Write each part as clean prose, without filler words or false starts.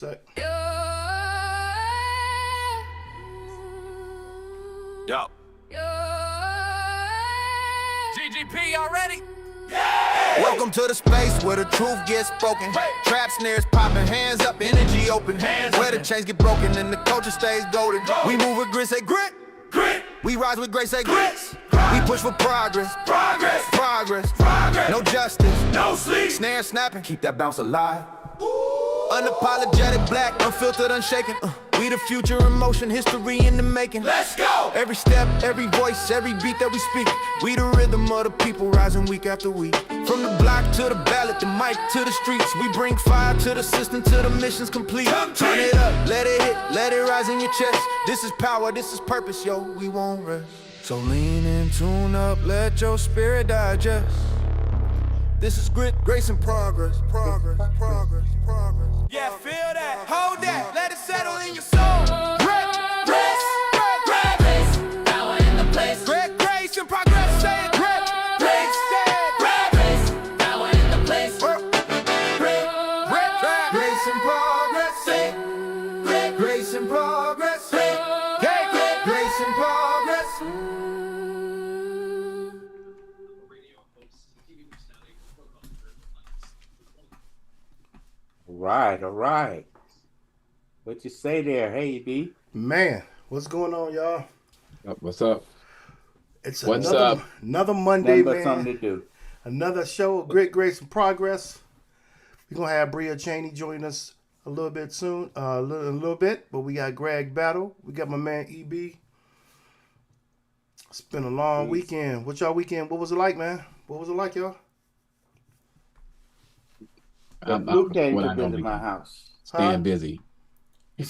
Sec. Yo. GGP already? Welcome to the space where the truth gets spoken. Trap snares popping, hands up, energy open. Where the chains get broken and the culture stays golden. We move with grit, say grit. We rise with grace, say grits. We push for progress. Progress. No justice. No sleep. Snare snapping, keep that bounce alive. Unapologetic, black, unfiltered, unshaken. We the future in motion, history in the making. Let's go. Every step, every voice, every beat that we speak. We the rhythm of the people rising week after week. From the block to the ballot, the mic to the streets. We bring fire to the system till the mission's complete. Turn it up, let it hit, let it rise in your chest. This is power, this is purpose, yo, we won't rest. So lean in, tune up, let your spirit digest. This is grit, grace, and progress. Yeah, feel that. Hold that. Let it settle in your soul. Grace, Power in the place. grace, and progress. Say it. Power in the place. Grace and progress. Say grace and progress. Grace and progress. All right. What you say there? Hey, B. Man, what's going on, y'all? What's up? It's What's another, up? another Monday, Nothing but man. something to do. Another show of Grit, Grace, and Progress. We're going to have Bria Cheney join us a little bit soon, a little bit, but we got Greg Battle. We got my man EB. It's been a long weekend. What y'all weekend? What was it like, man? What was it like, y'all? The I'm blue came what to I visit normally my do. house. Staying busy. He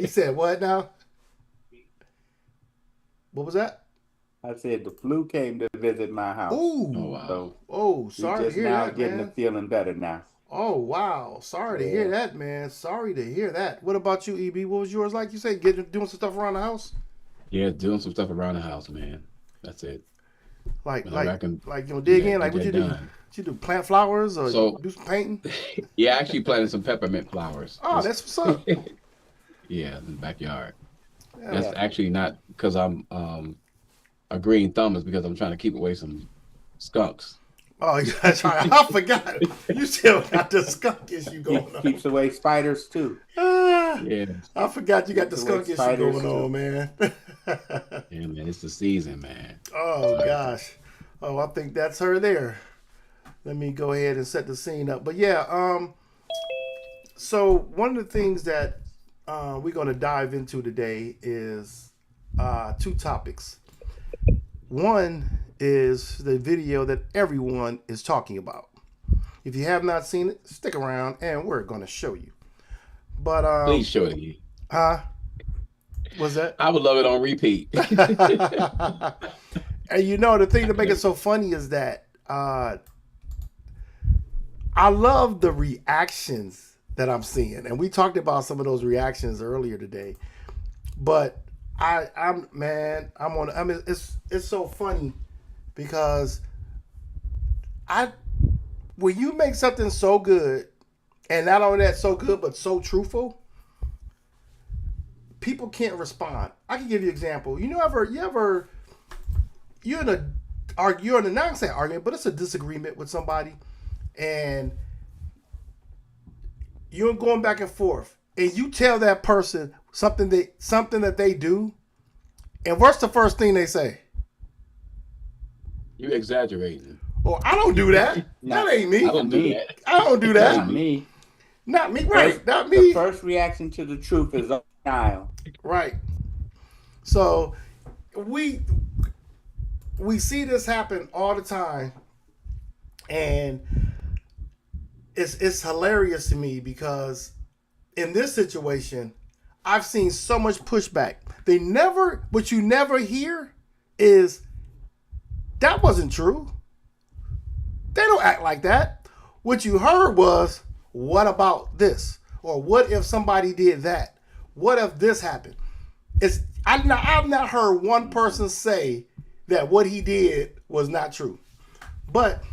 said what now? What was that? I said the flu came to visit my house. Ooh. Oh, wow. So Oh, we sorry to just hear now that, getting man. to feeling better now. Oh, wow. Sorry to Yeah. hear that, man. Sorry to hear that. What about you, EB? What was yours like? You said doing some stuff around the house? Yeah, doing some stuff around the house, man. That's it. Like, But I reckon- dig yeah, in? Like, get what you that do? done. What you do? Plant flowers or So- do some painting? Yeah, I actually planted some peppermint flowers. Oh, that's what's up. Yeah, in the backyard. Yeah. That's actually not because I'm a green thumb. It's because I'm trying to keep away some skunks. Oh, yeah, that's right. I forgot. You still got the skunk issue going on. Keeps away spiders too. Ah, Yeah, I forgot you got the Keeps skunk away issue spiders, going on, man. yeah, man. It's the season, man. Oh gosh. Oh, I think that's her there. Let me go ahead and set the scene up. But yeah, so one of the things that we're going to dive into today is two topics. One is the video that everyone is talking about. If you have not seen it, stick around and we're going to show you. But Please show it to you. what's that? I would love it on repeat. And you know, the thing that makes it so funny is that I love the reactions that I'm seeing. And we talked about some of those reactions earlier today. But it's so funny because when you make something so good, and not only that so good, but so truthful, people can't respond. I can give you an example. You're in a not gonna say argument, but it's a disagreement with somebody, and you're going back and forth, and you tell that person something that they do, and what's the first thing they say? You exaggerating. Oh, I don't do that. That ain't me. I don't do that. I don't do Not that. me. Not me. Right. Not The me. first reaction to the truth is denial. Right. So we see this happen all the time, and it's hilarious to me because in this situation, I've seen so much pushback. What you never hear is that wasn't true. They don't act like that. What you heard was, what about this? Or what if somebody did that? What if this happened? I've not heard one person say that what he did was not true. But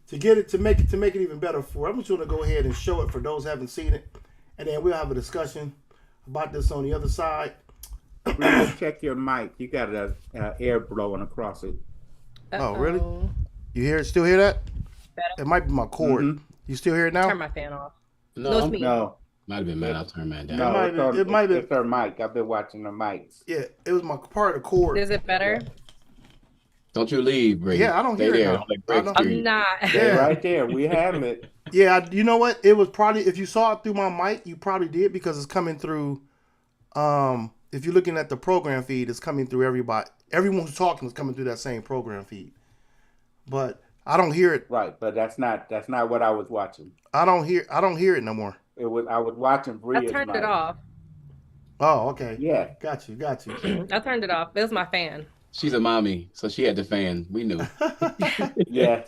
to make it even better I'm just gonna go ahead and show it for those who haven't seen it, and then we'll have a discussion about this on the other side. Really check your mic. You got a air blowing across it. Oh, really? You hear it? Still hear that? It might be my cord. Mhm. You still hear it now? Turn my fan off. No, No, it's me. No, might have been mine. I'll turn mine down. no, it might be- it's her mic. I've been watching the mics. Yeah, it was my part of the cord. Is it better? Don't you leave, Brady. Yeah, I don't Stay hear it there. now. Don't let I Greg don't- scare I'm you. not. Yeah. Right there, we have it. Yeah, you know what? It was probably, if you saw it through my mic, you probably did, because it's coming through. If you're looking at the program feed, it's coming through everybody. Everyone who's talking is coming through that same program feed. But I don't hear it. Right, but that's not what I was watching. I don't hear it no more. I was watching I Bria's turned mic. it off. Oh, okay. Yeah. Got you. I turned it off. It was my fan. She's a mommy, so she had the fan. We knew. Yeah,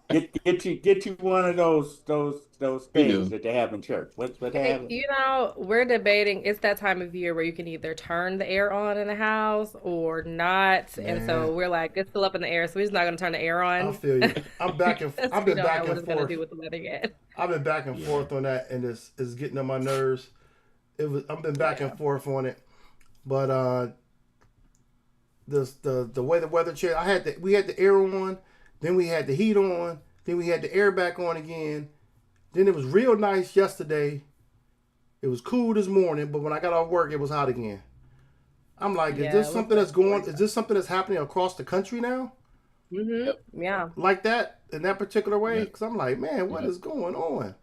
get you one of those We things do. that they have in church. What they Hey, have? you know, we're debating. It's that time of year where you can either turn the air on in the house or not, and so we're like, it's still up in the air, so we're just not going to turn the air I on. feel you. I'm back and Since I've we been don't know back what and it's going to forth. do with the weather yet. I've been back and forth on that, and it's getting on my nerves. I've been back and forth on it, but the way the weather changed, we had the air on, then we had the heat on, then we had the air back on again. Then it was real nice yesterday. It was cool this morning, but when I got off work, it was hot again. I'm like, Yeah, is it this looks something like that's going? Is this something that's happening across the country now, Yeah. like that in that particular way? Yeah. Because I'm like, man, what is going on?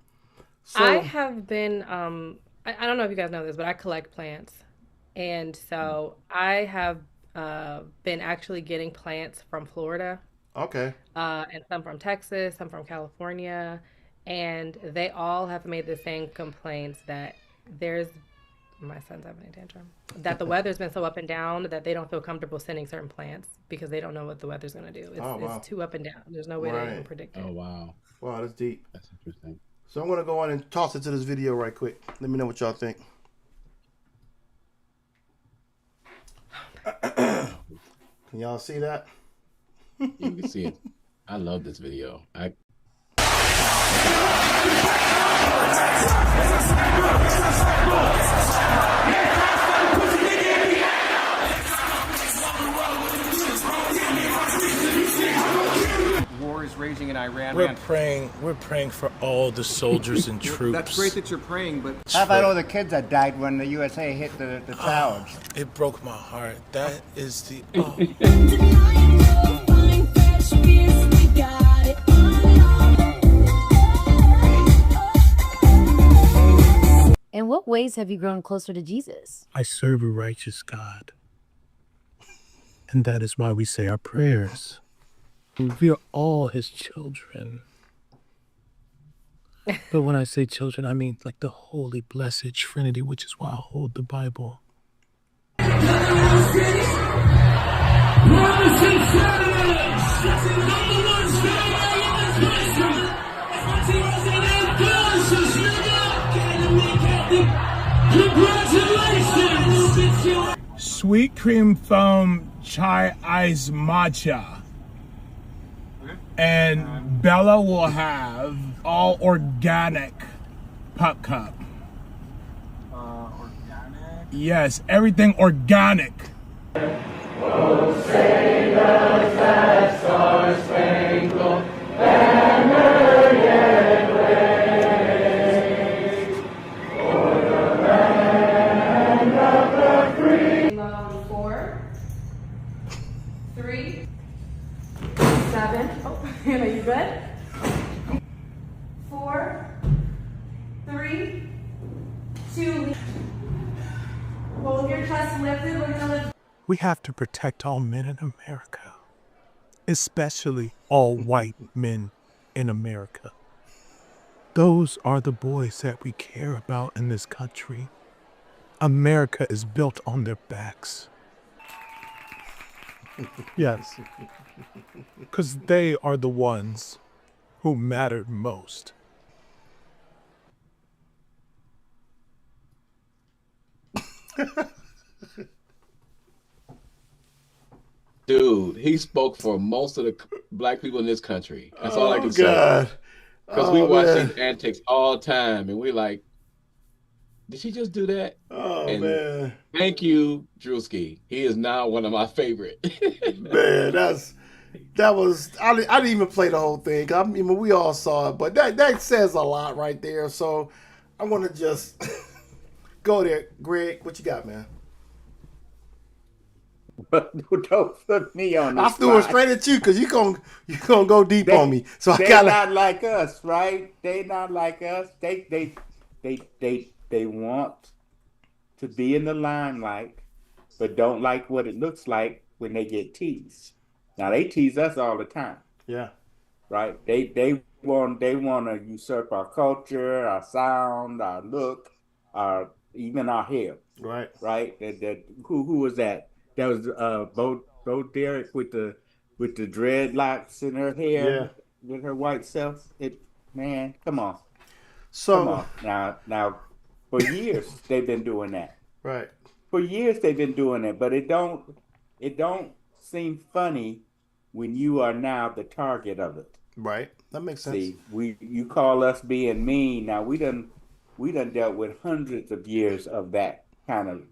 I have been, I don't know if you guys know this, but I collect plants. And so I have been actually getting plants from Florida, Okay. and some from Texas, some from California, and they all have made the same complaints that my son's having a tantrum, that the weather's been so up and down that they don't feel comfortable sending certain plants because they don't know what the weather's going to do. Oh, wow. It's too up and down. There's no way to even Right. predict it. Oh wow, Wow, that's deep. that's interesting. So I'm gonna go on and toss it to this video right quick. Let me know what y'all think. Can y'all see that? You can see it. I love this video. War is raging in Iran. We're praying for all the soldiers and troops. That's great that you're praying, but How about all the kids that died when the USA hit the towers? It broke my heart. That is the In what ways have you grown closer to Jesus? I serve a righteous God. And that is why we say our prayers. We are all his children. But when I say children, I mean like the holy, blessed Trinity, which is why I hold the Bible. Sweet cream foam chai ice matcha. And Bella will have all organic pop cup. organic. Yes, everything organic. Load 4, 3, 7. Oh, are you good? 4, 3, 2. Hold your chest lifted. We're gonna lift. We have to protect all men in America, especially all white men in America. Those are the boys that we care about in this country. America is built on their backs. Yes, because they are the ones who mattered most. Dude, he spoke for most of the black people in this country. That's all I can say. God. Because Oh, we watch man. these antics all the time, and we like, Did she just do that? Oh And man, thank you, Drewski. He is now one of my favorite. man, that was. I didn't even play the whole thing. I mean, we all saw it, but that says a lot right there. So I want to just go there, Greg. What you got, man? But don't put me on the I threw it spot. straight at you because you gonna go deep on me. So I They gotta. not like us, right? They not like us. They want to be in the limelight, but don't like what it looks like when they get teased. Now they tease us all the time, Yeah. right? They want to usurp our culture, our sound, our look, our even our hair, Right. right? Who was that? That was Bo Derek with the dreadlocks in her hair Yeah. with her white self. Man, come on. So. Come on. Now for years they've been doing that. Right. For years they've been doing it, but it don't seem funny when you are now the target of it. Right. That makes sense. See, you call us being mean. Now we done dealt with hundreds of years of that kind of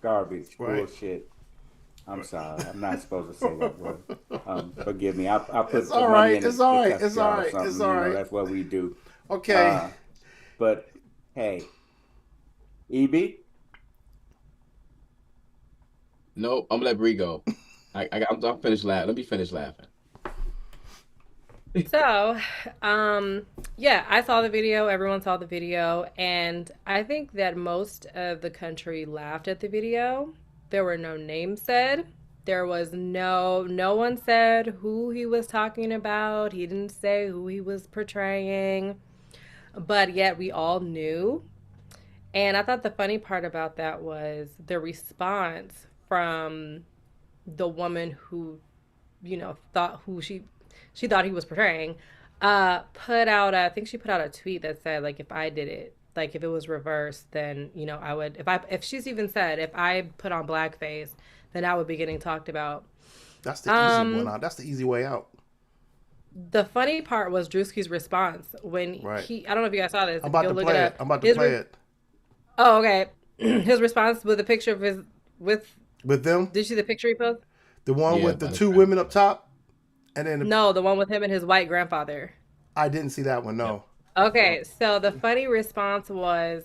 garbage Right. bullshit. I'm sorry, I'm not supposed to say that word. Forgive me. I put It's some all money right. in It's it all to right. cuss It's all y'all or right. something, It's all right. That's what we do. Okay. But hey, EB. Nope, I'm gonna let Bree go. I'm finished laughing. Let me finish laughing. So, yeah, I saw the video, everyone saw the video, and I think that most of the country laughed at the video. There were no names said. There was no one said who he was talking about. He didn't say who he was portraying, but yet we all knew. And I thought the funny part about that was the response from the woman who, thought who she thought he was portraying, put out I think she put out a tweet that said, like, if I did it, like if it was reversed, then I would, if she's even said, if I put on blackface, then I would be getting talked about. That's the easy one out. That's the easy way out. The funny part was Drewski's response when Right. I don't know if you guys saw this. I'm about You'll to look play it it. up. I'm about to His play re- it. Oh, okay. His response with a picture of his with. With them, Did you see the picture he posted? the one Yeah, with the by the two time. women up top, and then No, the one with him and his white grandfather. I didn't see that one. No. Okay, so the funny response was,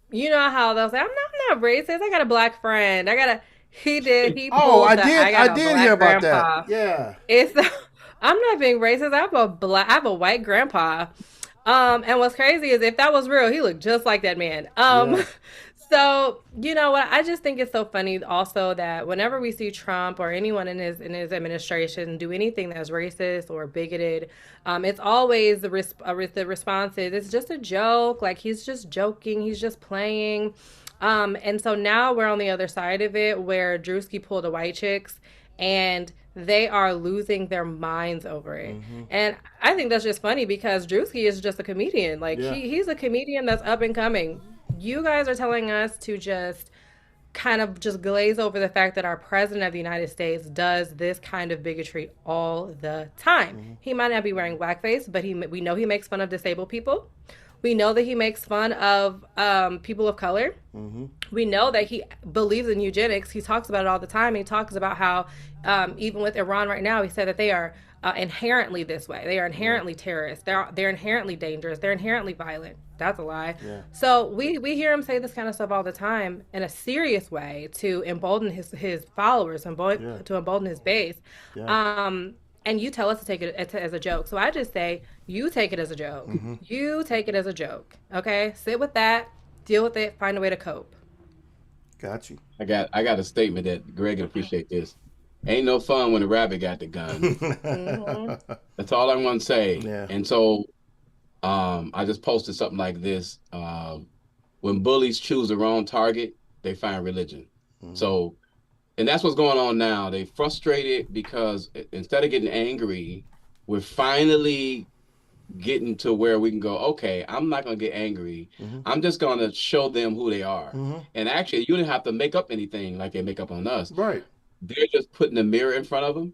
you know how they'll say, I'm not racist. I got a black friend. He pulled Oh, I the, did. got I a did black hear about grandpa. that. Yeah. It's I'm not being racist. I have a white grandpa. And what's crazy is if that was real, he looked just like that man. Yeah. So you know what? I just think it's so funny also that whenever we see Trump or anyone in his administration do anything that's racist or bigoted, it's always the response is it's just a joke. Like he's just joking. He's just playing. And so now we're on the other side of it where Drewski pulled a white chicks and they are losing their minds over it. And I think that's just funny because Drewski is just a comedian. Like Yeah. he's a comedian that's up and coming. You guys are telling us to just kind of just glaze over the fact that our president of the United States does this kind of bigotry all the time. He might not be wearing blackface, but we know he makes fun of disabled people. We know that he makes fun of people of color. We know that he believes in eugenics. He talks about it all the time. He talks about how even with Iran right now, he said that they are inherently this way. They are inherently terrorists. They're inherently dangerous. They're inherently violent. That's a lie. Yeah. So we hear him say this kind of stuff all the time in a serious way to embolden his followers and to embolden his base. Yeah. And you tell us to take it as a joke. So I just say, you take it as a joke. You take it as a joke. Okay? Sit with that, deal with it, find a way to cope. Got you. I got a statement that Greg will appreciate this. Ain't no fun when the rabbit got the gun. That's all I want to say. Yeah. And so I just posted something like this. When bullies choose the wrong target, they find religion. So, and that's what's going on now. They frustrated because instead of getting angry, we're finally getting to where we can go, okay, I'm not going to get angry. I'm just going to show them who they are. And actually, you don't have to make up anything like they make up on us. Right. They're just putting a mirror in front of them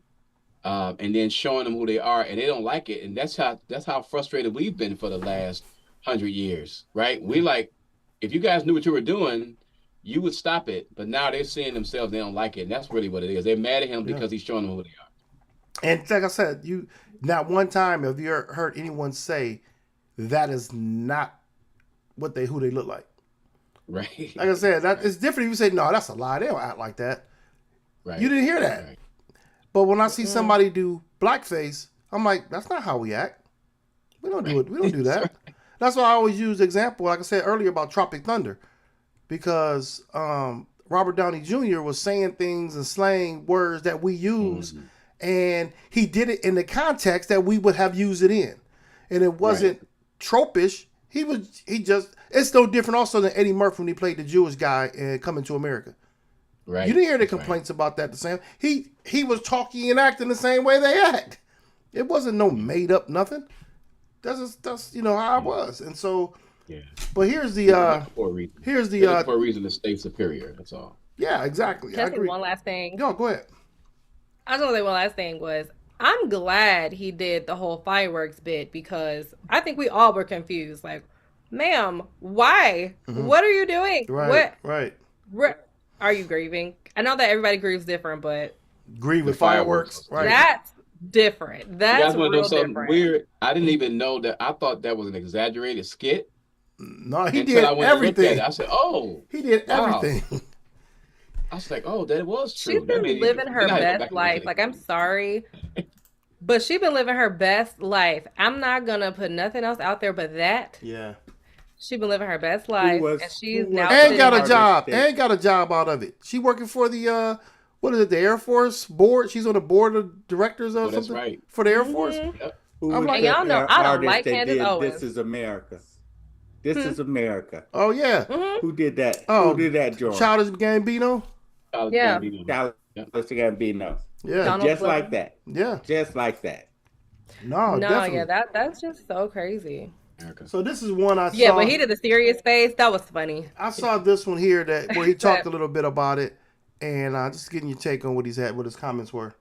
and then showing them who they are, and they don't like it. And that's how frustrated we've been for the last 100 years, right? We like, if you guys knew what you were doing, you would stop it. But now they're seeing themselves, they don't like it. And that's really what it is. They're mad at him because he's showing them who they are. And like I said, you not one time have you ever heard anyone say that is not who they look like. Right. Like I said, that it's different if you say, no, that's a lie. They don't act like that. Right. You didn't hear that. Right. But when I see somebody do blackface, I'm like, that's not how we act. We don't do it. We don't do that. That's why I always use the example, like I said earlier, about Tropic Thunder. Because Robert Downey Jr. was saying things and slang words that we use, and he did it in the context that we would have used it in. And it wasn't tropish. It's no different also than Eddie Murphy when he played the Jewish guy in Coming to America. Right. You didn't hear the complaints about that the same. He was talking and acting the same way they act. It wasn't no made up nothing. That's how it was. And so, but here's the for a reason. Here's the for a reason to stay superior. That's all. Yeah, exactly. Can I say one last thing? No, go ahead. I was gonna say one last thing was I'm glad he did the whole fireworks bit because I think we all were confused. Like, ma'am, why? What are you doing? Right. Are you grieving? I know that everybody grieves different, but grieve with fireworks. Right. That's different. That's real know something different. weird. I didn't even know that. I thought that was an exaggerated skit. No, he Until did I went and looked at everything. it. I said, "Oh, he did wow." everything." I was like, "Oh, that was true." She's been living her best life. Like, I'm sorry, but she's been living her best life. I'm not gonna put nothing else out there but that. Yeah. She's been living her best life, and she's now and got a sitting- job. And got a job out of it. She working for the what is it? The Air Force board. She's on the board of directors or that's something right. for the Air Force. Who I'm was like, the y'all know I don't artist like that Candace did Owens. This Is America. This is America. Oh yeah. Who did that? Oh, Who did that, George? Childish Gambino. Yeah. Childish Gambino. Yeah. Donald Just Glover. like that. Yeah. Just like that. No, No, definitely. yeah, that's just so crazy. So this is one I saw. Yeah, but he did the serious face. That was funny. I saw this one here where he talked a little bit about it, and just getting your take on what his comments were.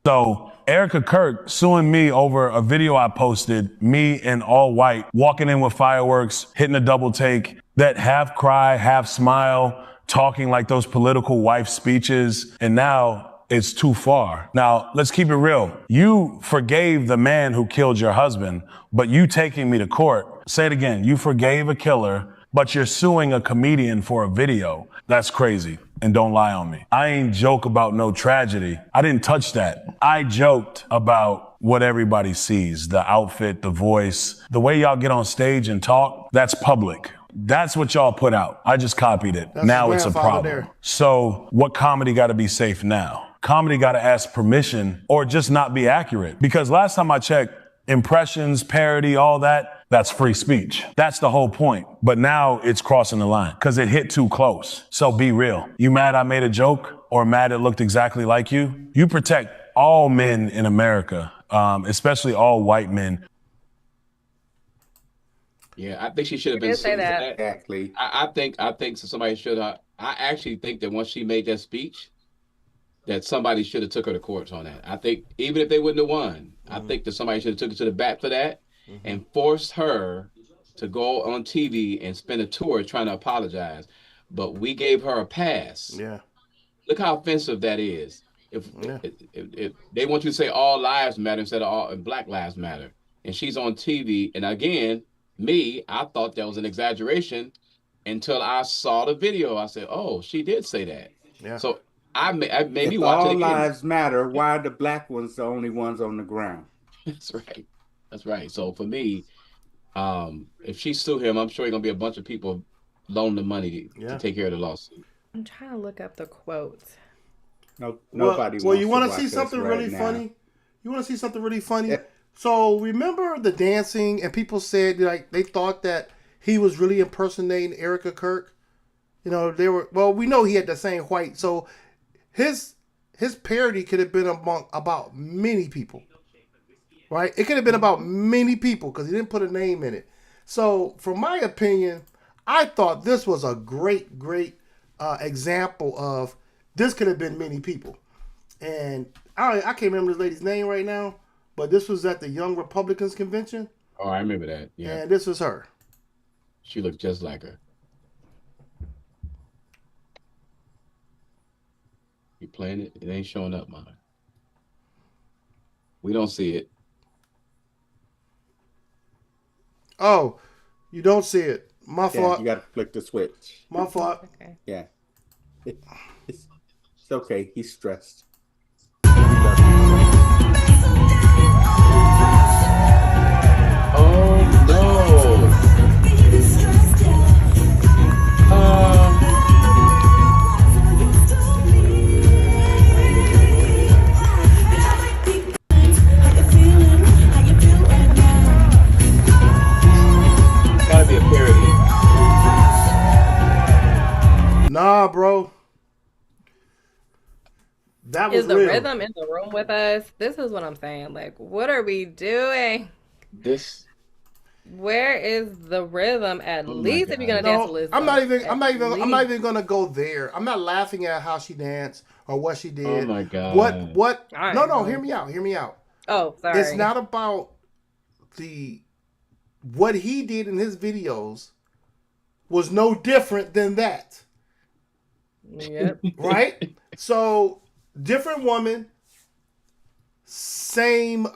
So Erica Kirk suing me over a video I posted, me in all white, walking in with fireworks, hitting a double take, that half cry, half smile, talking like those political wife speeches. And now it's too far. Now, let's keep it real. You forgave the man who killed your husband, but you taking me to court, say it again, you forgave a killer, but you're suing a comedian for a video. That's crazy. And don't lie on me. I ain't joke about no tragedy. I didn't touch that. I joked about what everybody sees, the outfit, the voice, the way y'all get on stage and talk. That's public. That's what y'all put out. I just copied it. That's Now his it's a grandfather problem. there. So what comedy got to be safe now? Comedy got to ask permission or just not be accurate. Because last time I checked, impressions, parody, all that, that's free speech. That's the whole point. But now it's crossing the line because it hit too close. So be real. You mad I made a joke or mad it looked exactly like you? You protect all men in America, especially all white men. Yeah, I think she should have She been did say sued for that. Exactly. I think somebody should have. I actually think that once she made that speech, that somebody should have took her to court on that. I think even if they wouldn't have won, I think that somebody should have took her to the bat for that and forced her to go on TV and spend a tour trying to apologize. But we gave her a pass. Yeah. Look how offensive that is. If they want you to say all lives matter instead of all Black lives matter, and she's on TV, and again, I thought that was an exaggeration until I saw the video. I said, "Oh, she did say that." Yeah. So I made me If watch it all again. lives matter, why are the black ones the only ones on the ground? That's right. That's right. So for me, if she sue him, I'm sure gonna be a bunch of people loan the money to take care of the lawsuit. I'm trying to look up the quote. No, nobody. Well, you want to see something really funny? You want to see something really funny? Yeah. So remember the dancing, and people said like they thought that he was really impersonating Erica Kirk. You know, they were. Well, we know he had the same white, so his parody could have been about many people, right? It could have been about many people because he didn't put a name in it. So, from my opinion, I thought this was a great example of this could have been many people. And I can't remember this lady's name right now, but this was at the Young Republicans Convention. Oh, I remember that. Yeah, and this is her. she looked just like her. You playing it? It ain't showing up, mine. We don't see it. Oh, you don't see it. My Yeah, fault. you got to flick the switch. My fault. Okay. Yeah. It's okay. He's stressed. Oh no! Gotta be a parody. Nah, bro. That was Is the real. rhythm in the room with us? This is what I'm saying. Like, what are we doing? This. Where is the rhythm? At Oh my least if you're gonna God. dance No, with Lizzo. I'm not even. I'm not even. At I'm not least. even gonna go there. I'm not laughing at how she danced or what she did. Oh my God. What? I No, know. hear me out. Hear me out. Oh, sorry. It's not about what he did in his videos was no different than that. Yep. Right? So different woman, same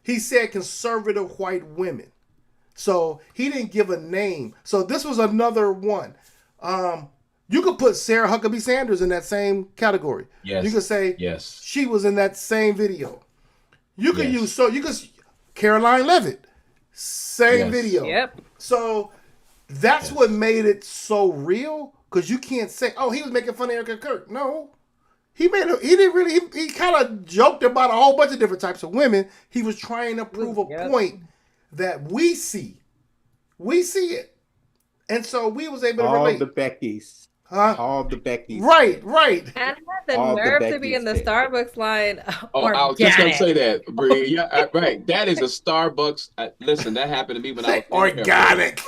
he said conservative white women. So he didn't give a name. So this was another one. You could put Sarah Huckabee Sanders in that same category. Yes. You could say Yes. she was in that same video. You could Yes. use Caroline Levitt, same Yes. video. Yep. So that's what made it so real, because you can't say, "Oh, he was making fun of Erica Kirk." No, he didn't really. He kind of joked about a whole bunch of different types of women. He was trying to prove a Yep. point that we see it, and so we was able to All relate. the Beckys. Huh? All the Beckys. Right. And had the All the nerve to be Beckys in the did. Starbucks line. Oh, I was just gonna organic. say that, Bree. Yeah, right. That is a Starbucks. Listen, that happened to me when I was Organic.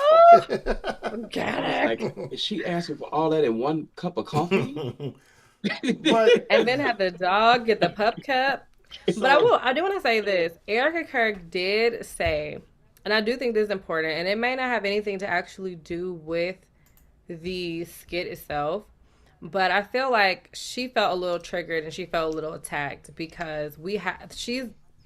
Organic. Like, is she asking for all that in one cup of coffee? But And then have the dog get the pup cup. But I do want to say this. Erica Kirk did say, and I do think this is important, and it may not have anything to actually do with the skit itself, but I feel like she felt a little triggered and she felt a little attacked because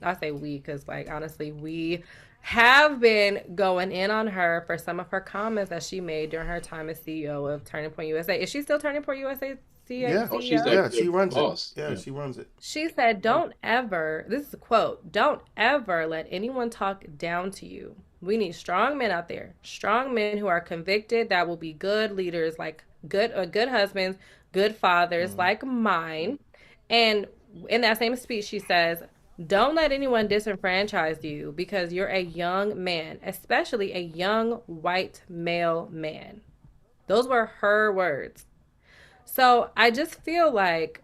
I say we, because like honestly, we have been going in on her for some of her comments that she made during her time as CEO of Turning Point USA. Is she still Turning Point USA CEO? yeah, Oh, she's yeah, like she the runs boss. it. Yeah, Yeah. she runs it. She said, "Don't ever," this is a quote, "don't ever let anyone talk down to you. We need strong men out there, strong men who are convicted, that will be good leaders, like good husbands, good fathers like mine." And in that same speech, she says, "Don't let anyone disenfranchise you because you're a young man, especially a young white male man." Those were her words. So I just feel like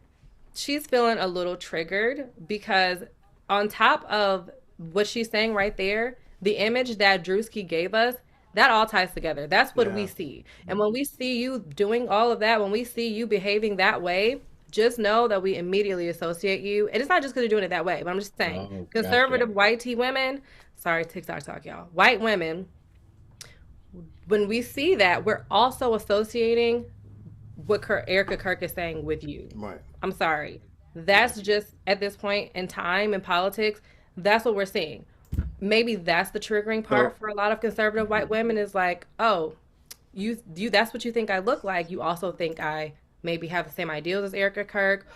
she's feeling a little triggered because on top of what she's saying right there, the image that Drewski gave us, that all ties together. That's what we see. And when we see you doing all of that, when we see you behaving that way, just know that we immediately associate you. And it's not just because you're doing it that way, but I'm just saying, Oh, conservative gotcha. white tea women, sorry, TikTok talk, y'all. White women, when we see that, we're also associating what Erica Kirk is saying with you. Right. I'm sorry. That's just at this point in time in politics, that's what we're seeing. Maybe that's the triggering part for a lot of conservative white women is like, oh, you that's what you think I look like. You also think I maybe have the same ideals as Erica Kirk.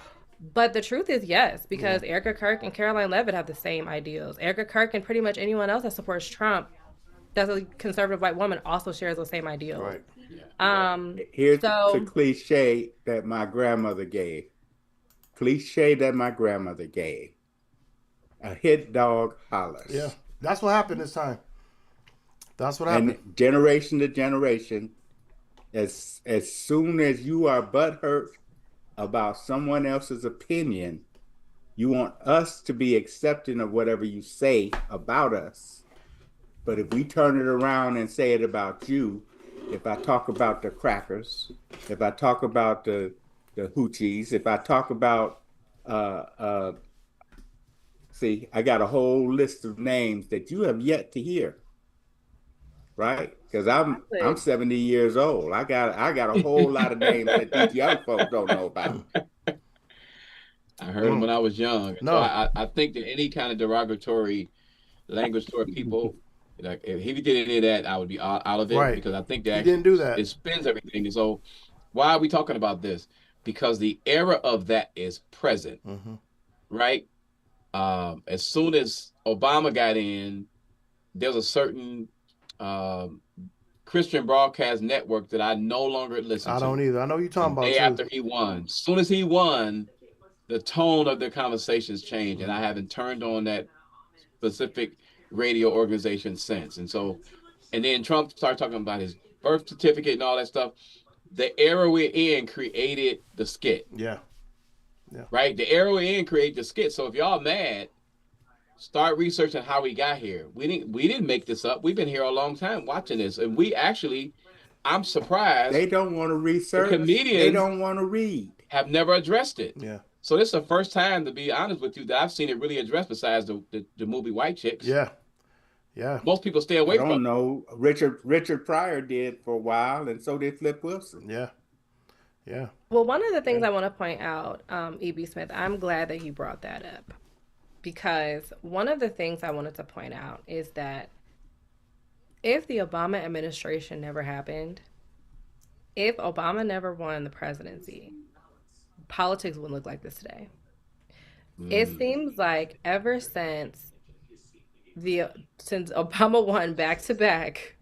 But the truth is yes, because Erica Kirk and Caroline Levitt have the same ideals. Erica Kirk and pretty much anyone else that supports Trump, that's a conservative white woman, also shares those same ideals. Right. Here's So- the cliche that my grandmother gave. Cliche that my grandmother gave. A hit dog hollers. Yeah. That's what happened this time. That's what happened. And generation to generation, as soon as you are butthurt about someone else's opinion, you want us to be accepting of whatever you say about us. But if we turn it around and say it about you, if I talk about the crackers, if I talk about the hoochies, if I talk about See, I got a whole list of names that you have yet to hear, right? Because I'm 70 years old. I got a whole lot of names that these young folks don't know about. I heard him when I was young. No. So I think that any kind of derogatory language toward people, like if he did any of that, I would be out of it, Right. because I think that He didn't do that. it spins everything. And so why are we talking about this? Because the era of that is present, right? As soon as Obama got in, there's a certain Christian broadcast network that I no longer listen to. I don't either. I know you're talking about Day too. after he won. As soon as he won, the tone of the conversations changed, and I haven't turned on that specific radio organization since. And so, and then Trump started talking about his birth certificate and all that stuff. The era we're in created the skit. Yeah. Right? The era we're in created the skit. So if y'all mad, start researching how we got here. We didn't make this up. We've been here a long time watching this. And we actually, I'm surprised. They don't want to research. The comedians They don't want to read. Have never addressed it. Yeah. So this is the first time, to be honest with you, that I've seen it really addressed besides the movie White Chicks. Yeah. Yeah. Most people stay away I from don't it. know. Richard Pryor did for a while, and so did Flip Wilson. Yeah. Yeah. Well, one of the things I want to point out, E.B. Smith, I'm glad that you brought that up, because one of the things I wanted to point out is that if the Obama administration never happened, if Obama never won the presidency, politics wouldn't look like this today. It seems like ever since Obama won back to back,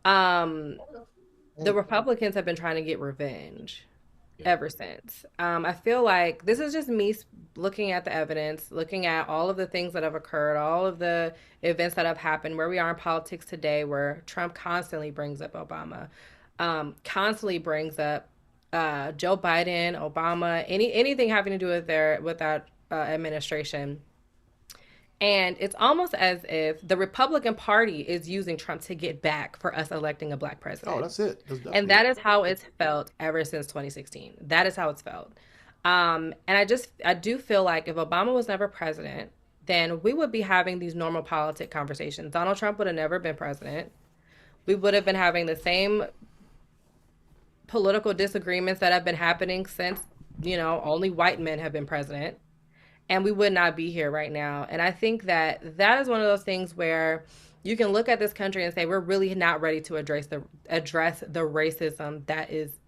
the Republicans have been trying to get revenge ever since. I feel like this is just me looking at the evidence, looking at all of the things that have occurred, all of the events that have happened, where we are in politics today, where Trump constantly brings up Obama, constantly brings up Joe Biden, Obama, anything having to do with that administration. And it's almost as if the Republican Party is using Trump to get back for us electing a black president. Oh, that's it. And that is how it's felt ever since 2016. That is how it's felt. And I do feel like if Obama was never president, then we would be having these normal politic conversations. Donald Trump would have never been president. We would have been having the same political disagreements that have been happening since, only white men have been president. And we would not be here right now. And I think that is one of those things where you can look at this country and say, we're really not ready to address the racism that is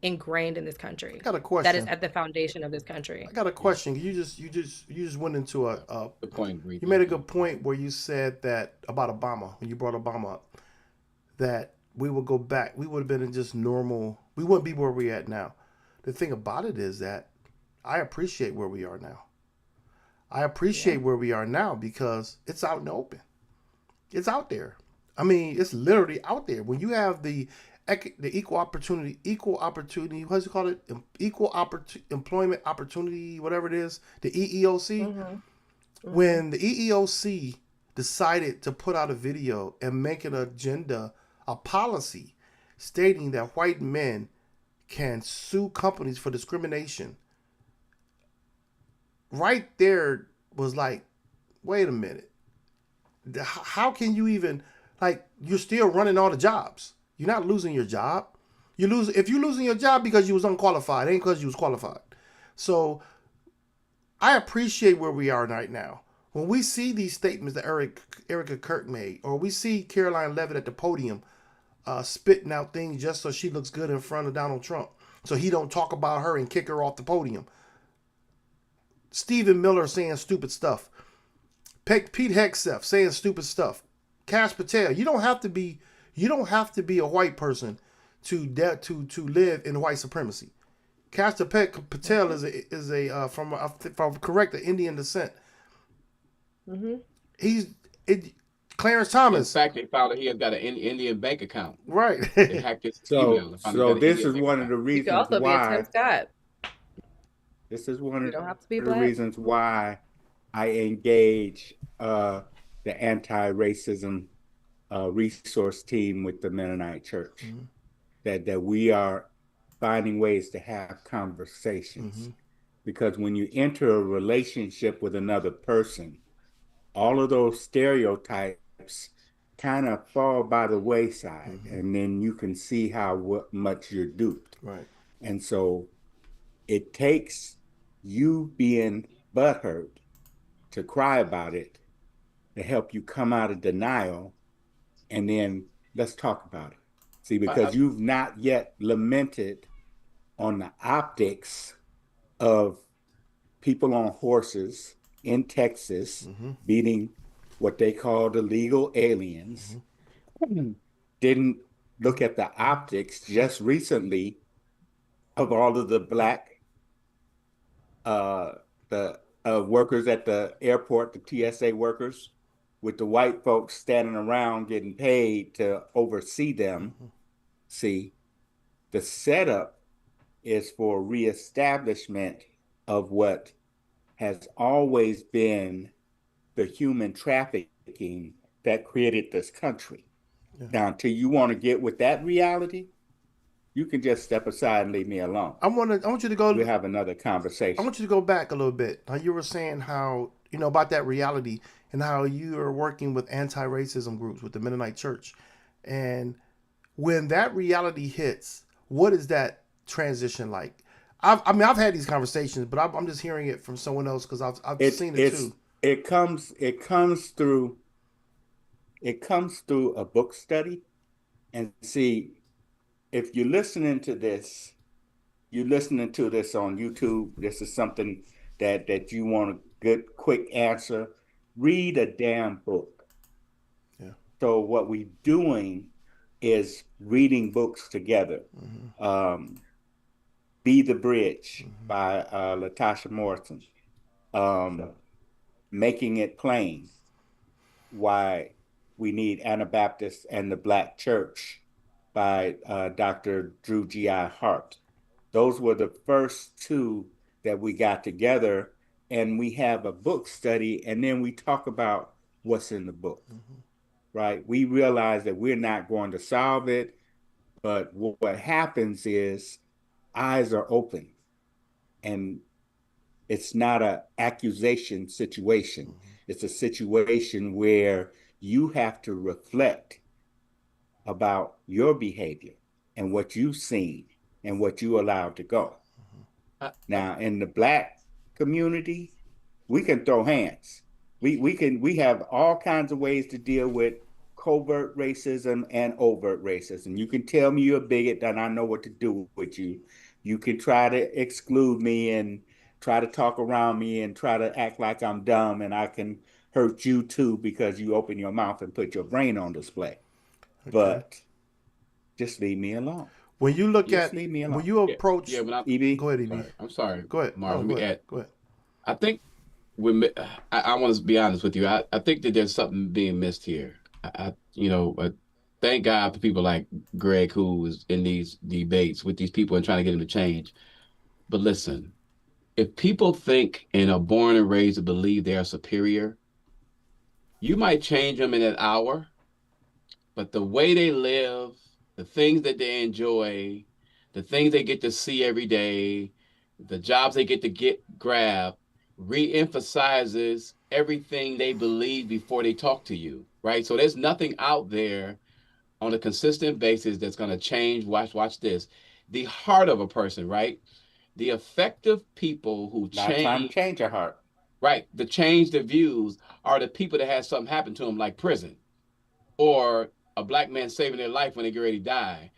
ingrained in this country. I got a question. That is at the foundation of this country. I got a question. You just went into a good point. You made a good point where you said that about Obama, when you brought Obama up, that we would go back. We would have been in just normal. We wouldn't be where we're at now. The thing about it is that I appreciate where we are now. I appreciate where we are now because it's out in the open. It's out there. I mean, it's literally out there. When you have the equal opportunity, what's it called? Employment opportunity, whatever it is, the EEOC. When the EEOC decided to put out a video and make an agenda, a policy stating that white men can sue companies for discrimination, right there was like, wait a minute. How can you even, you're still running all the jobs. You're not losing your job. If you're losing your job because you was unqualified, it ain't because you was qualified. So I appreciate where we are right now. When we see these statements that Erica Kirk made, or we see Caroline Levitt at the podium spitting out things just so she looks good in front of Donald Trump, so he don't talk about her and kick her off the podium. Stephen Miller saying stupid stuff. Pete Hegseth saying stupid stuff. Kash Patel. You don't have to be a white person to live in white supremacy. Kash Patel is a from correct Indian descent. Clarence Thomas. In fact, they found that he had got an Indian bank account. Right. They hacked his email. So this is one of the reasons you could also why. be a Tim Scott. This is one of the black. reasons why I engage the anti-racism resource team with the Mennonite Church. That we are finding ways to have conversations, because when you enter a relationship with another person, all of those stereotypes kind of fall by the wayside, and then you can see how much you're duped. Right. And so it takes you being butthurt to cry about it to help you come out of denial, and then let's talk about it. See, because you've not yet lamented on the optics of people on horses in Texas beating what they call the legal aliens. Didn't look at the optics just recently of all of the black workers at the airport, the TSA workers, with the white folks standing around getting paid to oversee them. See, the setup is for reestablishment of what has always been the human trafficking that created this country. Now, until you want to get with that reality, you can just step aside and leave me alone. I want you to go. We'll have another conversation. I want you to go back a little bit. Now, you were saying how, about that reality and how you are working with anti-racism groups with the Mennonite Church. And when that reality hits, what is that transition like? I've had these conversations, but I'm just hearing it from someone else because I've seen it too. It comes through a book study. And see, if you're listening to this on YouTube, this is something that you want a good, quick answer, read a damn book. Yeah. So what we're doing is reading books together. Be the Bridge by Latasha Morrison. Making It Plain, Why We Need Anabaptists and the Black Church by Dr. Drew G.I. Hart. Those were the first two that we got together, and we have a book study, and then we talk about what's in the book, right? We realize that we're not going to solve it, but what happens is eyes are open, and it's not an accusation situation. It's a situation where you have to reflect about your behavior and what you've seen and what you allowed to go. Now, in the Black community, we can throw hands. We have all kinds of ways to deal with covert racism and overt racism. You can tell me you're a bigot and I know what to do with you. You can try to exclude me and try to talk around me and try to act like I'm dumb, and I can hurt you too because you open your mouth and put your brain on display. Okay. But just leave me alone. When you look when you approach, EB, go ahead, EB. I'm sorry. Go ahead, Marvin. go ahead. I think I want to be honest with you. I think that there's something being missed here. Thank God for people like Greg, who is in these debates with these people and trying to get them to change. But listen, if people think and are born and raised to believe they are superior, you might change them in an hour, but the way they live, the things that they enjoy, the things they get to see every day, the jobs they get to grab, re-emphasizes everything they believe before they talk to you, right? So there's nothing out there on a consistent basis that's going to change. Watch this. The heart of a person, right? The effective people who change your heart. Right. The change the views are the people that had something happen to them, like prison, or a black man saving their life when they get ready to die.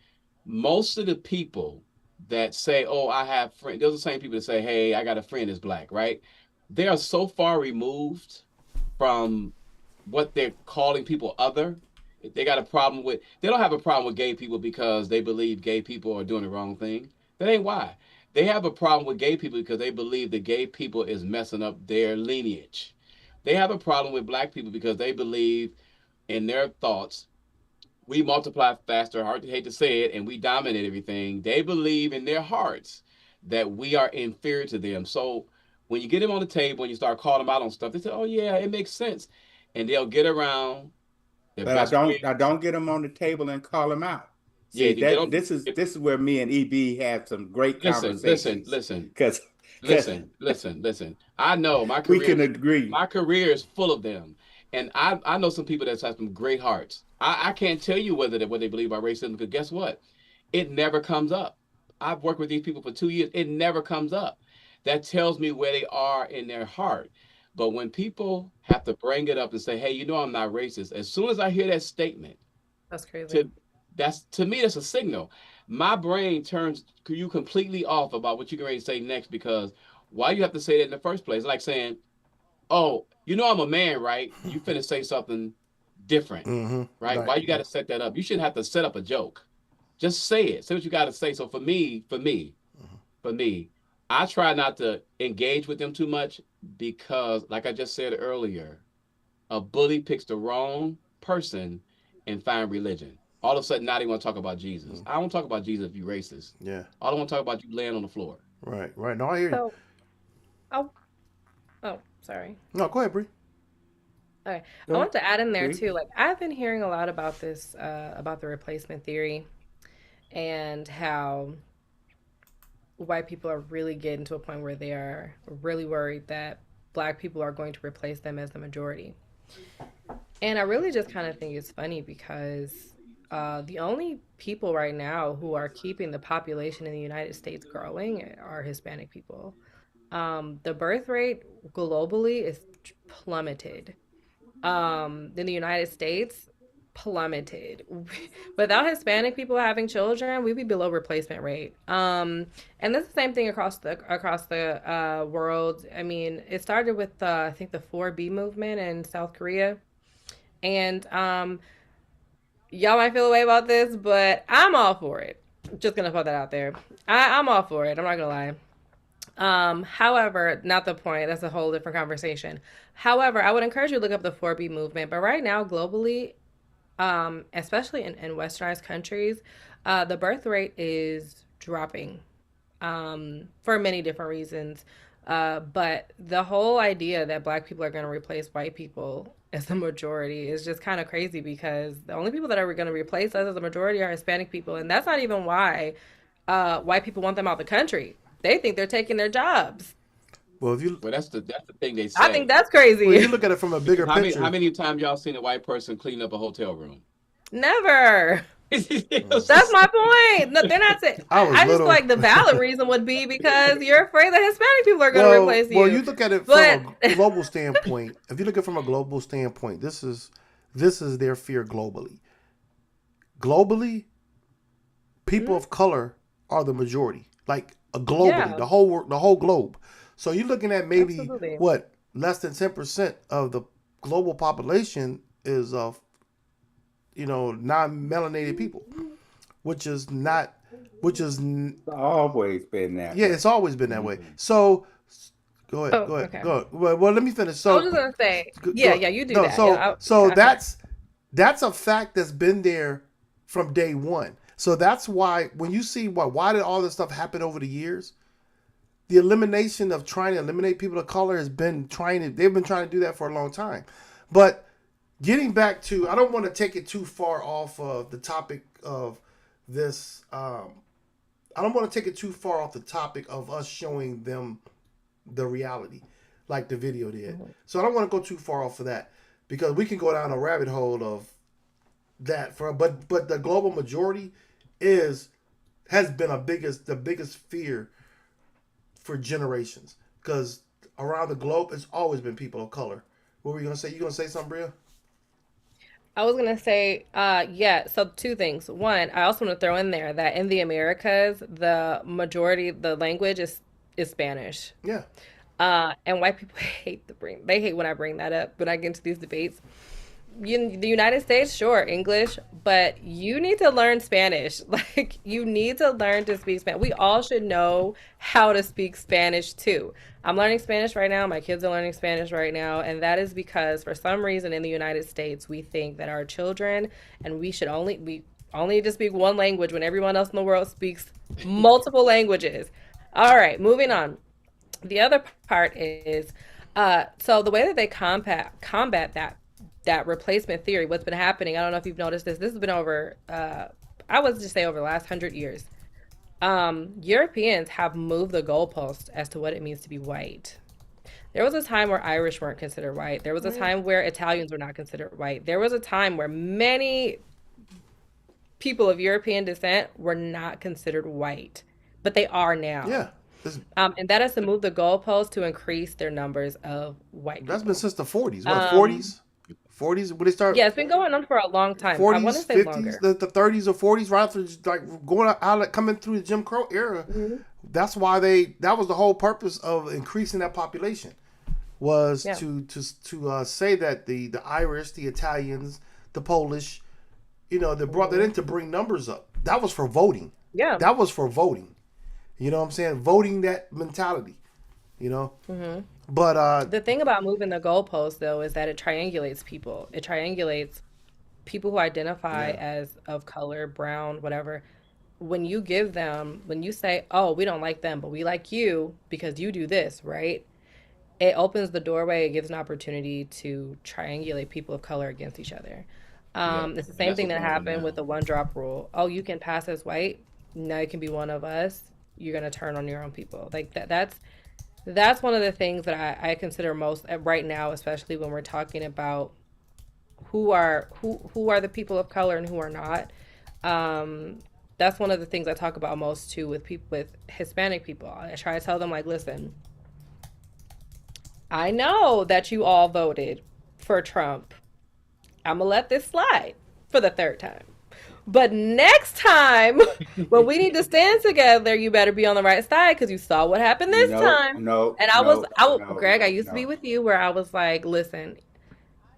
Most of the people that say, oh, I have friends, those are the same people that say, hey, I got a friend that's black, right? They are so far removed from what they're calling people other. They got a problem with, they don't have a problem with gay people because they believe gay people are doing the wrong thing. That ain't why. They have a problem with gay people because they believe that gay people is messing up their lineage. They have a problem with black people because they believe in their thoughts, we multiply faster, hate to say it, and we dominate everything. They believe in their hearts that we are inferior to them. So when you get them on the table and you start calling them out on stuff, they say, oh yeah, it makes sense. And they'll get around. But I don't get them on the table and call them out. See, this is where me and EB had some great conversations. Listen. Because Listen. I know my We career. can agree. My career is full of them, and I know some people that have some great hearts. I can't tell you what they believe about racism, because guess what? It never comes up. I've worked with these people for 2 years. It never comes up. That tells me where they are in their heart. But when people have to bring it up and say, "Hey, I'm not racist," as soon as I hear that statement, That's crazy. to me, that's a signal. My brain turns you completely off about what you're going to say next, because why you have to say that in the first place? Like saying, "Oh, I'm a man, right? You finna say something different, right? Why you got to set that up? You shouldn't have to set up a joke. Just say it. Say what you got to say." So for me, I try not to engage with them too much, because, like I just said earlier, a bully picks the wrong person and find religion. All of a sudden, now they want to talk about Jesus. I don't talk about Jesus if you're racist. Yeah. I don't want to talk about you laying on the floor. Right. No, I hear you. So, sorry. No, go ahead, Bree. Okay. I want to add in there too. Like, I've been hearing a lot about this, about the replacement theory, and how white people are really getting to a point where they are really worried that Black people are going to replace them as the majority. And I really just kind of think it's funny, because the only people right now who are keeping the population in the United States growing are Hispanic people. The birth rate globally is plummeted. In the United States, plummeted. Without Hispanic people having children, we'd be below replacement rate. And that's the same thing across the world. I mean, it started with I think the 4B movement in South Korea, and y'all might feel a way about this, but I'm all for it. Just gonna put that out there. I'm all for it. I'm not gonna lie. However, not the point. That's a whole different conversation. However, I would encourage you to look up the 4B movement. But right now, globally, especially in westernized countries, the birth rate is dropping for many different reasons. But the whole idea that Black people are going to replace white people as the majority is just kind of crazy, because the only people that are going to replace us as a majority are Hispanic people. And that's not even why white people want them out the country. They think they're taking their jobs. Well, that's the thing they say. I think that's crazy. Well, you look at it from a bigger picture. How many times y'all seen a white person clean up a hotel room? Never. That's my point. No, they're not saying. I just like the valid reason would be because you're afraid that Hispanic people are going to replace you. Well, you look at it from a global standpoint. If you look at it from a global standpoint, this is their fear globally. Globally, people of color are the majority. Like globally, the whole globe. So you're looking at maybe less than 10% of the global population is of non-melanated people, which is always been that. Yeah, it's always been that way. So go ahead. Okay. Go ahead. Well, let me finish. So I was just gonna say, you do that. So that's a fact that's been there from day one. So that's why when you see why did all this stuff happen over the years, the elimination of trying to eliminate people of color they've been trying to do that for a long time. But getting back to, I don't want to take it too far off of the topic of this. I don't want to take it too far off the topic of us showing them the reality, like the video did. So I don't want to go too far off of that, because we can go down a rabbit hole of that. But the global majority has been the biggest fear for generations, because around the globe it's always been people of color. What were you gonna say? You gonna say something, Bria? I was gonna say, so two things. One, I also want to throw in there that in the Americas, the majority, the language is Spanish. Yeah. And white people hate when I bring that up when I get into these debates. The United States, sure, English, but you need to learn Spanish. Like, you need to learn to speak Spanish. We all should know how to speak Spanish too. I'm learning Spanish right now. My kids are learning Spanish right now. And that is because for some reason in the United States, we think that our children, and we only need to speak one language when everyone else in the world speaks multiple languages. All right, moving on. The other part is, so the way that they combat that replacement theory, what's been happening, I don't know if you've noticed this has been over, I would just say over the last 100 years. Europeans have moved the goalpost as to what it means to be white. There was a time where Irish weren't considered white. There was a time where Italians were not considered white. There was a time where many people of European descent were not considered white, but they are now. Yeah. And that has to move the goalpost to increase their numbers of white That's people. been since the 40s. What, 40s? 40s? When they start? Yeah, it's been going on for a long time. I 40s, want to say 50s, longer. the 30s or 40s, right after like going out, coming through the Jim Crow era. That's why that was the whole purpose of increasing that population, was to say that the Irish, the Italians, the Polish, they brought that in to bring numbers up. That was for voting. Yeah. That was for voting. You know what I'm saying? Voting that mentality. But The thing about moving the goalpost, though, is that it triangulates people. It triangulates people who identify as of color, brown, whatever. When you say, oh, we don't like them, but we like you because you do this, right? It opens the doorway. It gives an opportunity to triangulate people of color against each other. It's the same thing that happened with the one drop rule. Oh, you can pass as white. Now you can be one of us. You're going to turn on your own people. Like that's one of the things that I consider most right now, especially when we're talking about who are the people of color and who are not. That's one of the things I talk about most too with Hispanic people. I try to tell them, like, listen, I know that you all voted for Trump. I'm gonna let this slide for the third time. But next time, when we need to stand together, you better be on the right side because you saw what happened this time. Greg, I used to be with you where I was like, listen,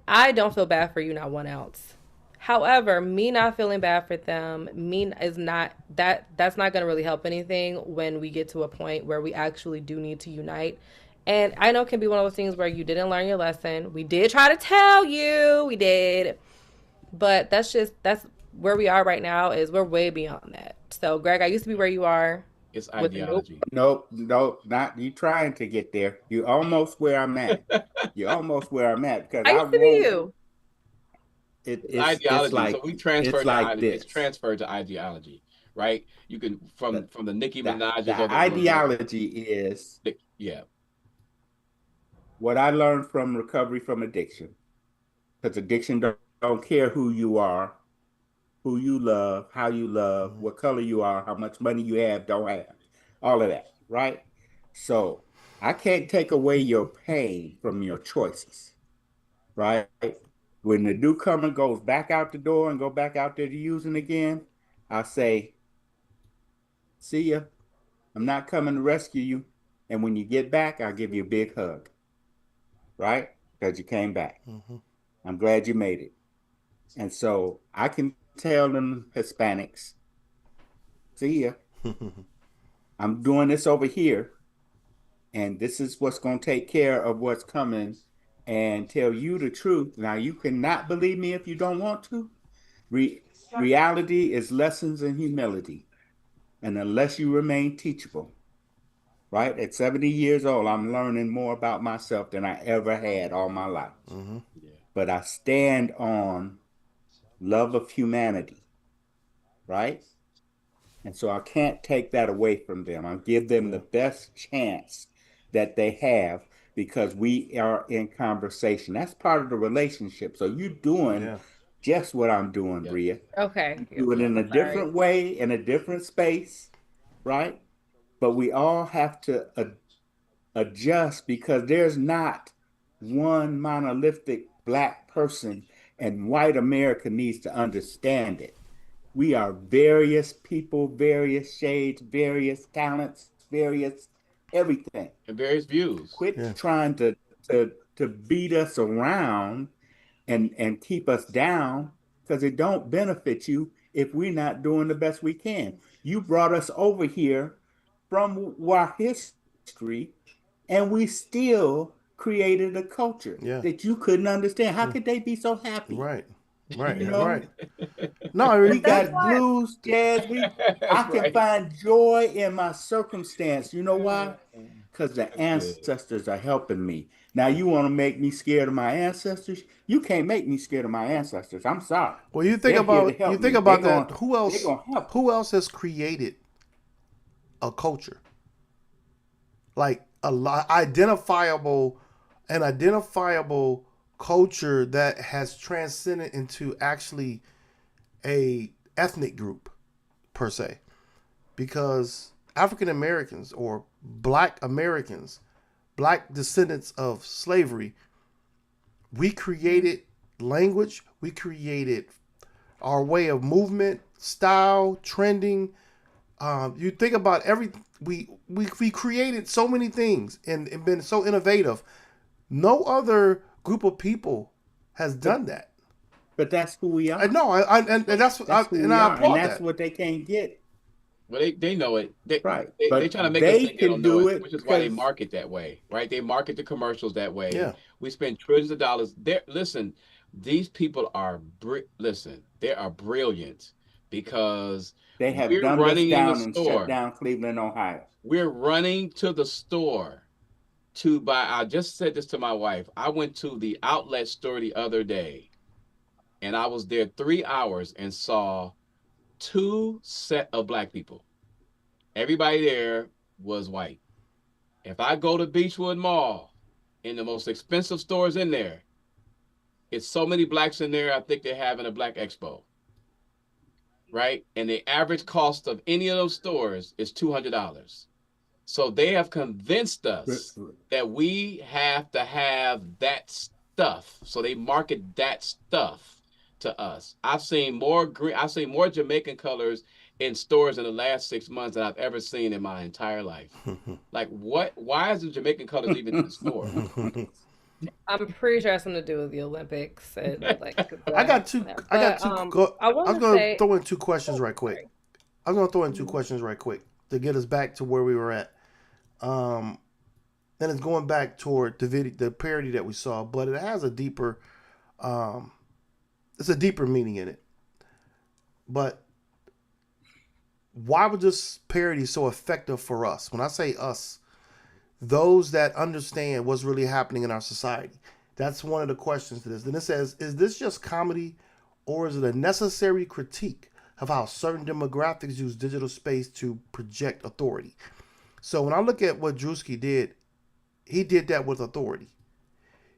I don't feel bad for you, not one ounce. However, me not feeling bad for them, that's not going to really help anything when we get to a point where we actually do need to unite. And I know it can be one of those things where you didn't learn your lesson. We did try to tell you, we did. But that's where we are right now, is we're way beyond that. So, Greg, I used to be where you are. It's ideology. Nope, not you trying to get there. You're almost where I'm at. You're almost where I'm at because I used to be you. It's ideology. like, So we transferred it's like this. It's transferred to ideology, right? You can from the Nicki Minaj. The ideology is what I learned from recovery from addiction, because addiction don't care who you are, who you love, how you love, what color you are, how much money you have, don't have, all of that, right? So I can't take away your pain from your choices, right? When the newcomer goes back out the door and go back out there to using again, I say, see ya. I'm not coming to rescue you. And when you get back, I'll give you a big hug, right? Because you came back. I'm glad you made it. And so I can tell them Hispanics, see ya. I'm doing this over here, and this is what's going to take care of what's coming, and tell you the truth. Now, you cannot believe me if you don't want to. Reality is lessons in humility. And unless you remain teachable, right? At 70 years old, I'm learning more about myself than I ever had all my life. But I stand on love of humanity, right? And so I can't take that away from them. I'll give them the best chance that they have, because we are in conversation. That's part of the relationship. So you're doing just what I'm doing, Bria. Okay. Do it in a different way, in a different space, right? But we all have to adjust, because there's not one monolithic Black person, and white America needs to understand it. We are various people, various shades, various talents, various everything. And various views. Quit trying to beat us around and keep us down, because it don't benefit you if we're not doing the best we can. You brought us over here from our history, and we still created a culture that you couldn't understand. How could they be so happy? Right. No, we got blues, jazz. I can find joy in my circumstance. You know why? Because the ancestors are helping me. Now, you want to make me scared of my ancestors? You can't make me scared of my ancestors. I'm sorry. Well, you think about that. Who else has created a culture, like identifiable culture that has transcended into actually a ethnic group per se, because African Americans or Black Americans, Black descendants of slavery, we created language, we created our way of movement, style, trending. You think about we created so many things and been so innovative. No other group of people has done that. But that's who we are. I know, and that's who and we I are, applaud and that's that. what they can't get. Well, they know it. Right. They But trying to make they us think they can don't know do it, it which is why they because- market that way, right? They market the commercials that way. Yeah. We spend trillions of dollars. Listen, these people are they are brilliant because They have we're dumbed us running in down the and store. shut down Cleveland, Ohio. We're running to the store to buy. I just said this to my wife. I went to the outlet store the other day, and I was there 3 hours and saw 2 set of Black people. Everybody there was white. If I go to Beechwood Mall, in the most expensive stores in there, it's so many Blacks in there, I think they're having a Black Expo. Right? And the average cost of any of those stores is $200. So they have convinced us that we have to have that stuff. So they market that stuff to us. I've seen more Jamaican colors in stores in the last 6 months than I've ever seen in my entire life. Like what? Why is the Jamaican colors even in the store? I'm pretty sure it has something to do with the Olympics and like. I got two. I was going to throw in 2 questions right quick. I was going to throw in 2 questions right quick to get us back to where we were at. And it's going back toward the parody that we saw, but it has a deeper, it's a deeper meaning in it. But why was this parody so effective for us? When I say us, those that understand what's really happening in our society. That's one of the questions to this. Then it says, is this just comedy or is it a necessary critique of how certain demographics use digital space to project authority? So when I look at what Drewski did, he did that with authority.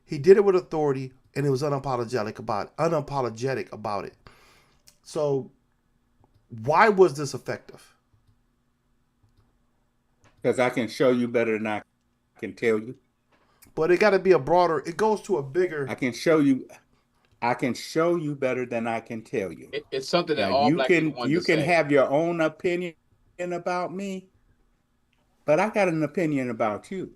He did it with authority and it was unapologetic about it. So why was this effective? Because I can show you better than I can tell you. But it got to be it goes to a bigger. I can show you better than I can tell you. It's something that Now, all you Black can people want you to can say. have your own opinion about me, but I got an opinion about you.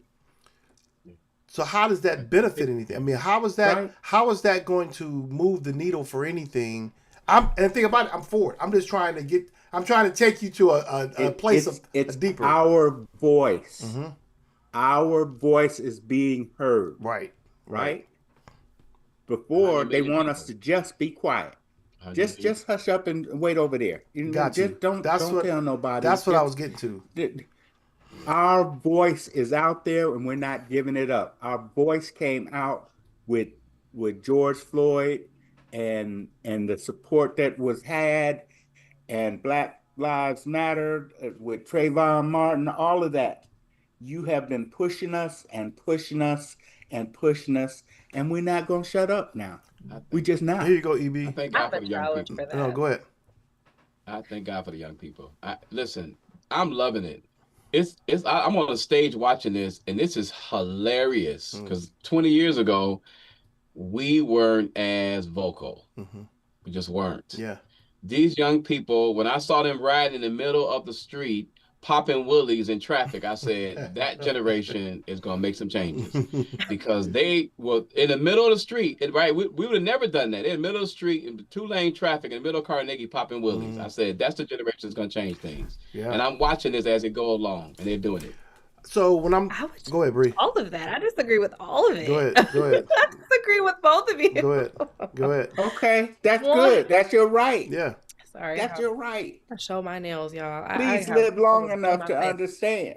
So how does that benefit anything? I mean, how is that Right. how is that going to move the needle for anything? And think about it, I'm for it. I'm trying to take you to a place It's deeper. our voice. Mm-hmm. Our voice is being heard. Right. Before they want us to just be quiet. Just hush up and wait over there. Got you. Just don't That's what- tell nobody. That's what I Just- was getting to. Our voice is out there and we're not giving it up. Our voice came out with George Floyd and the support that was had, and Black Lives Matter with Trayvon Martin, all of that. You have been pushing us and pushing us and pushing us, and we're not going to shut up now. We just not. Here you go, EB. I thank God for the young people. No, go ahead. I thank God for the young people. Listen, I'm loving it. I'm on the stage watching this, and this is hilarious because 20 years ago, we weren't as vocal. Mm-hmm. We just weren't. Yeah. These young people, when I saw them riding in the middle of the street, popping woolies in traffic, I said, that generation is going to make some changes because they were in the middle of the street. Right? We would have never done that. In the middle of the street, in 2-lane traffic, in the middle of Carnegie, popping woolies. I said, that's the generation that's going to change things. Yeah. And I'm watching this as it go along, and they're doing it. So when go ahead, Bree. All of that. I disagree with all of it. Go ahead. I disagree with both of you. Go ahead. Okay, that's good. That's your right. Yeah. Sorry. That's your right. I show my nails, y'all. Please live long enough to understand.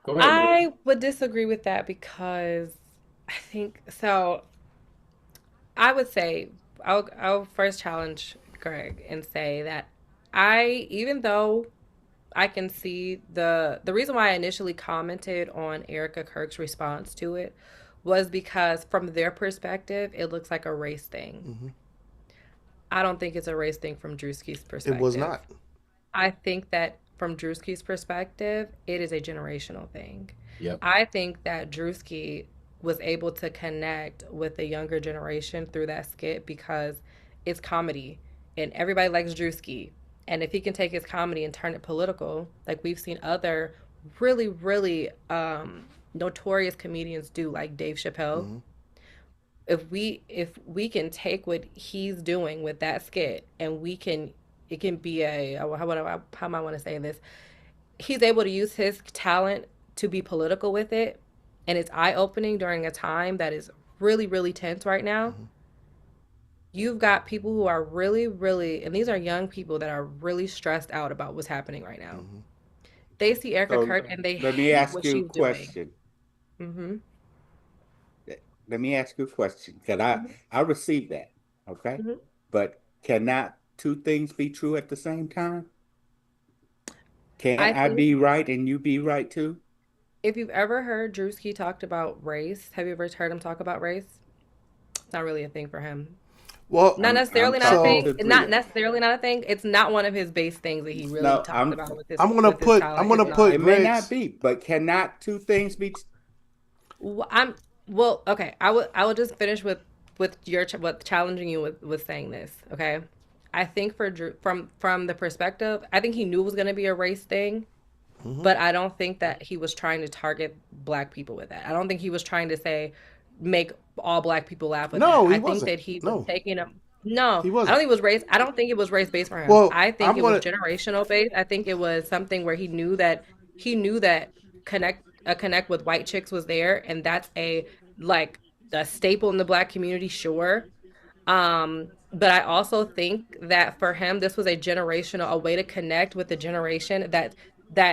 Go ahead, I would disagree with that because I think so. I would say I'll first challenge Greg and say that even though I can see the reason why I initially commented on Erica Kirk's response to it was because from their perspective, it looks like a race thing. I don't think it's a race thing from Drewski's perspective. It was not. I think that from Drewski's perspective, it is a generational thing. Yep. I think that Drewski was able to connect with the younger generation through that skit because it's comedy and everybody likes Drewski. And if he can take his comedy and turn it political, like we've seen other really, really notorious comedians do, like Dave Chappelle. If we can take what he's doing with that skit and it can be how am I want to say this? He's able to use his talent to be political with it, and it's eye-opening during a time that is really, really tense right now. You've got people who are really, really, and these are young people that are really stressed out about what's happening right now. They see Erica So, Kirk and they let me hate ask what you she's a question. doing. Let me ask you a question. I received that, okay? But cannot two things be true at the same time? Can I think be right and you be right too? if you've ever heard Drewski talked about race, have you ever heard him talk about race? It's not really a thing for him. Well, Not necessarily I'm not a talking thing. to Not three. necessarily not a thing. It's not one of his base things that he really No, talks I'm- about with his. I'm gonna with his put- talent. I'm gonna It's put- not. It may Greg's- not be, but cannot two things be? Okay. I will just finish with challenging you with saying this. Okay, I think for Drew, from the perspective, I think he knew it was going to be a race thing, but I don't think that he was trying to target black people with that. I don't think he was trying to say make all black people laugh with No, that. he I wasn't. think that he No. was taking a. No, He I wasn't. don't think it was race. I don't think it was race based for him. Well, I think I'm it was gonna- generational based. I think it was something where he knew that connect with white chicks was there, and that's a staple in the black community, sure. But I also think that for him, this was a way to connect with the generation that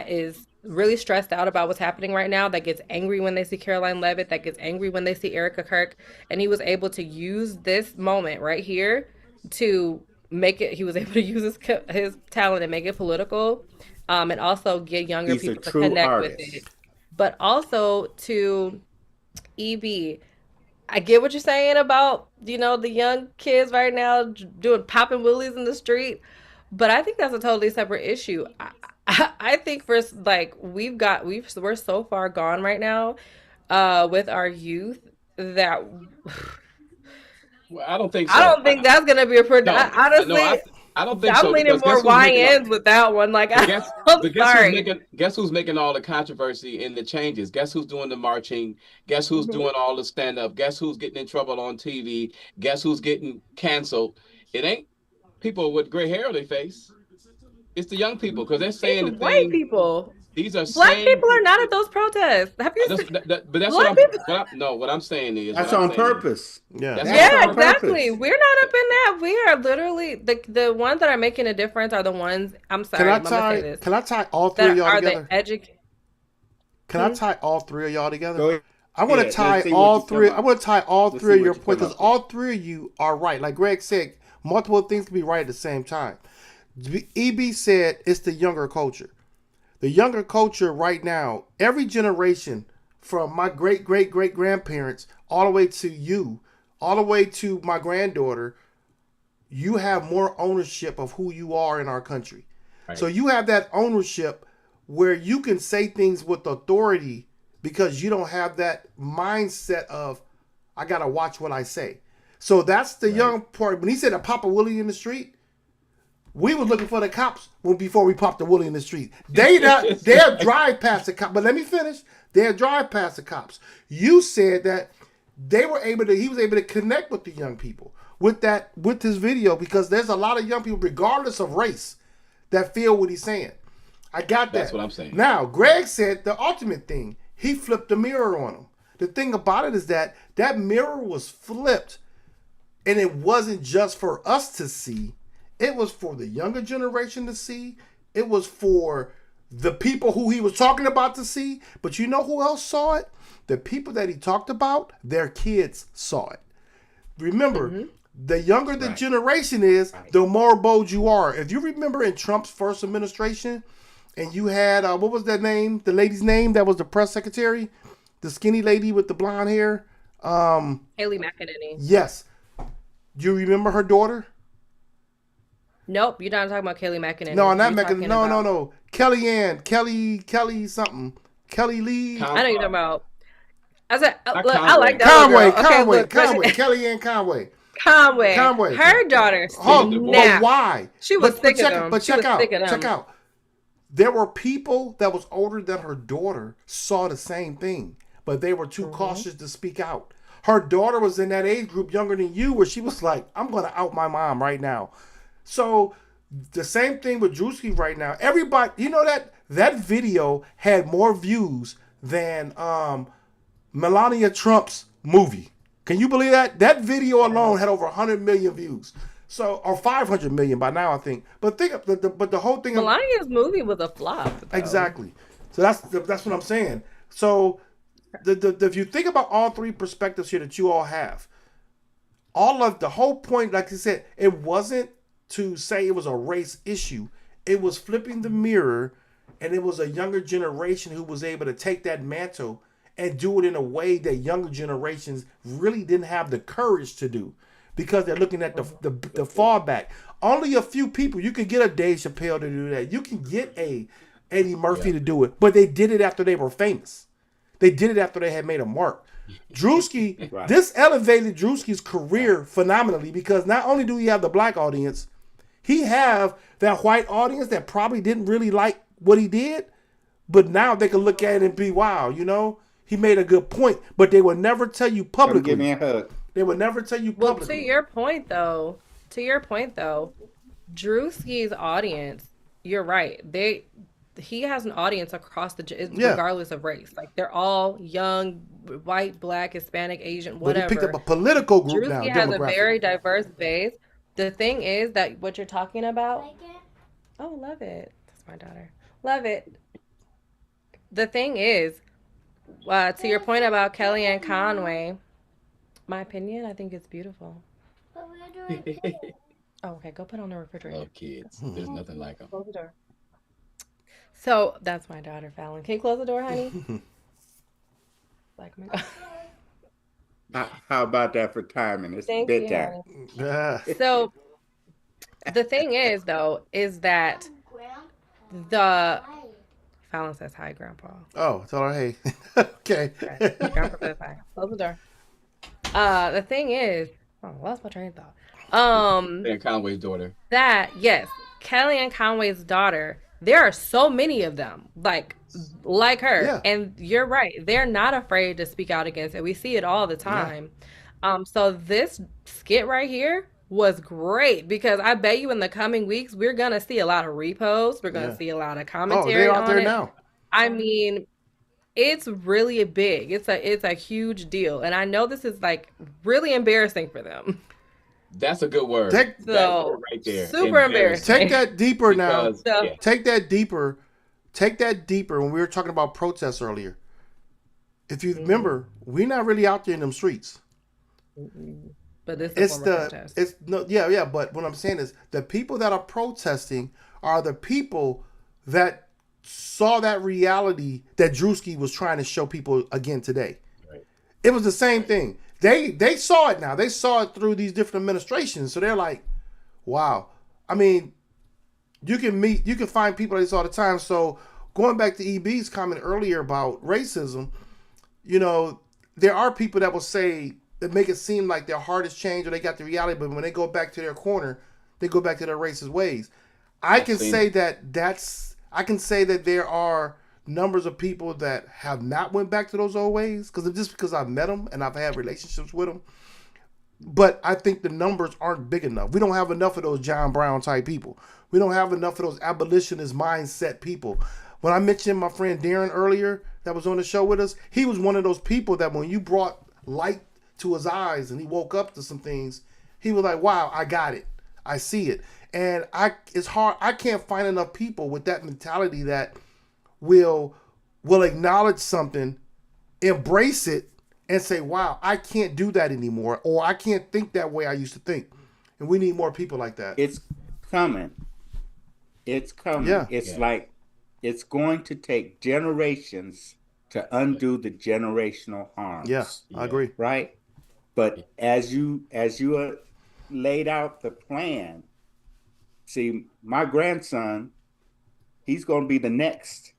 is really stressed out about what's happening right now, that gets angry when they see Caroline Levitt, that gets angry when they see Erica Kirk. And he was able to use this moment right here to make it, he was able to use his talent and make it political, and also get younger He's a people to true connect artist. with it. But also to EB, I get what you're saying about, the young kids right now doing popping willies in the street, but I think that's a totally separate issue. I think we're so far gone right now with our youth that Well, I don't think so. I don't think that's gonna be a product. No, Honestly, I don't think I'm so. leaning because more guess who's making all- YNs with that one. Like, Guess, I'm but guess sorry. guess who's making all the controversy and the changes? Guess who's doing the marching? Guess who's doing all the stand up? Guess who's getting in trouble on TV? Guess who's getting canceled? It ain't people with gray hair on their face. It's the young people because they're saying the White thing. people. These are Black same people are not at those protests. Have you That's, seen? but that's Black what I'm saying is That's what I'm on saying is- purpose. Yeah. That's Yeah, on exactly. purpose. We're not up in that. We are literally the ones that are making a difference are the ones. I'm sorry. Can I I'm gonna say tie? this. Can I tie all three of That y'all are together? the Can I tie all three of y'all together? Go ahead. I want to Let's tie see what all you three. come up I want to tie all Let's three see of your what you points come because up all three of you are right. Like Greg said, multiple things can be right at the same time. EB said it's the younger culture. The younger culture right now, every generation from my great great great grandparents all the way to you, all the way to my granddaughter, you have more ownership of who you are in our country. So you have that ownership where you can say things with authority because you don't have that mindset of I gotta watch what I say. So that's the young part. When he said a Papa Willie in the street, we was looking for the cops before we popped the Willie in the street. They'll drive past the cops. But let me finish. They'll drive past the cops. You said that he was able to connect with the young people with this video because there's a lot of young people, regardless of race, that feel what he's saying. I got that. That's what I'm saying. Now, Greg said the ultimate thing. He flipped the mirror on him. The thing about it is that mirror was flipped, and it wasn't just for us to see. It was for the younger generation to see. It was for the people who he was talking about to see. But you know who else saw it? The people that he talked about, their kids saw it. Remember, the younger the generation is, the more bold you are. If you remember in Trump's first administration, and you had what was that name? The lady's name that was the press secretary, the skinny lady with the blonde hair. Haley McEnany. Yes. Do you remember her daughter? Nope, you're not talking about Kelly McEnany. No, not You're McEnany. talking No, about- no. Kelly something. Kelly Lee. I know you're talking about. I said, Not look, I Conway. like that little girl. Okay, look, Conway. listen. Kellyanne Conway. Conway. Her daughter. Oh, snapped. but why? She was but sick of check, them. But She check was out. sick of them. Check out. There were people that was older than her daughter saw the same thing, but they were too cautious to speak out. Her daughter was in that age group younger than you, where she was like, "I'm going to out my mom right now." So the same thing with Drewski right now. Everybody, you know that video had more views than Melania Trump's movie. Can you believe that? That video alone had over 100 million views. So, or 500 million by now, I think. But think of the whole thing. Melania's movie was a flop. Though. Exactly. So that's what I'm saying. So if you think about all three perspectives here that you all have, all of the whole point, like I said, it wasn't to say it was a race issue. It was flipping the mirror, and it was a younger generation who was able to take that mantle and do it in a way that younger generations really didn't have the courage to do, because they're looking at the fallback. Only a few people. You can get a Dave Chappelle to do that. You can get a Eddie Murphy to do it, but they did it after they were famous. They did it after they had made a mark. Drewski, Right. This elevated Drewski's career phenomenally, because not only do he have the black audience, he have that white audience that probably didn't really like what he did, but now they can look at it and be, wow, he made a good point. But they would never tell you Come publicly. give me a hug. They would never tell you Well, publicly. to your point though, Drewski's audience, you're right. He has an audience across regardless of race. Like they're all young, white, black, Hispanic, Asian, But whatever. he picked up a political group now. Drewski has a demographic. very diverse base. The thing is that what you're talking about. Oh, love it. That's my daughter. Love it. The thing is, to your point about Kellyanne Conway, my opinion, I think it's beautiful. Oh, okay. Go put it on the refrigerator. Love kids. There's nothing like them. Close the door. So that's my daughter, Fallon. Can you close the door, honey? Like my How about that for timing? It's Thank you, bedtime. honey. Yeah. So the thing is, though, is that the Fallon says hi, Grandpa. Oh, tell her hey. Okay. Grandpa says hi. Close the door. The thing is, I lost my train of thought. And Conway's daughter. That yes, Kellyanne Conway's daughter. There are so many of them, like her, Yeah. and you're right. They're not afraid to speak out against it. We see it all the time. So this skit right here was great, because I bet you in the coming weeks we're gonna see a lot of reposts. We're gonna see a lot of Oh, commentary they're out on there it. now. I mean, it's really big. It's a huge deal, and I know this is like really embarrassing for them. That's a good word. Take- That So, word right there. super embarrassing. Take that deeper now. Because, So- yeah. Take that deeper. Take that deeper when we were talking about protests earlier. If you remember, we're not really out there in them streets. But this is It's a form of the protest. it's no yeah, but what I'm saying is the people that are protesting are the people that saw that reality that Drewski was trying to show people again today. Right. It was the same thing. They saw it now. They saw it through these different administrations. So they're like, wow. I mean, you can find people like this all the time. So going back to EB's comment earlier about racism, there are people that will say, that make it seem like their heart has changed or they got the reality, but when they go back to their corner, they go back to their racist ways. I can say that there are numbers of people that have not went back to those old ways, because I've met them and I've had relationships with them. But I think the numbers aren't big enough. We don't have enough of those John Brown type people. We don't have enough of those abolitionist mindset people. When I mentioned my friend Darren earlier that was on the show with us, he was one of those people that when you brought light to his eyes and he woke up to some things, he was like, wow, I got it. I see it. And it's hard. I can't find enough people with that mentality that will acknowledge something, embrace it, and say, wow, I can't do that anymore, or I can't think that way I used to think. And we need more people like that. It's coming. It's coming. Yeah. It's like it's going to take generations to undo the generational harms. Yeah, I agree. Right? But as you laid out the plan, see, my grandson, he's going to be the next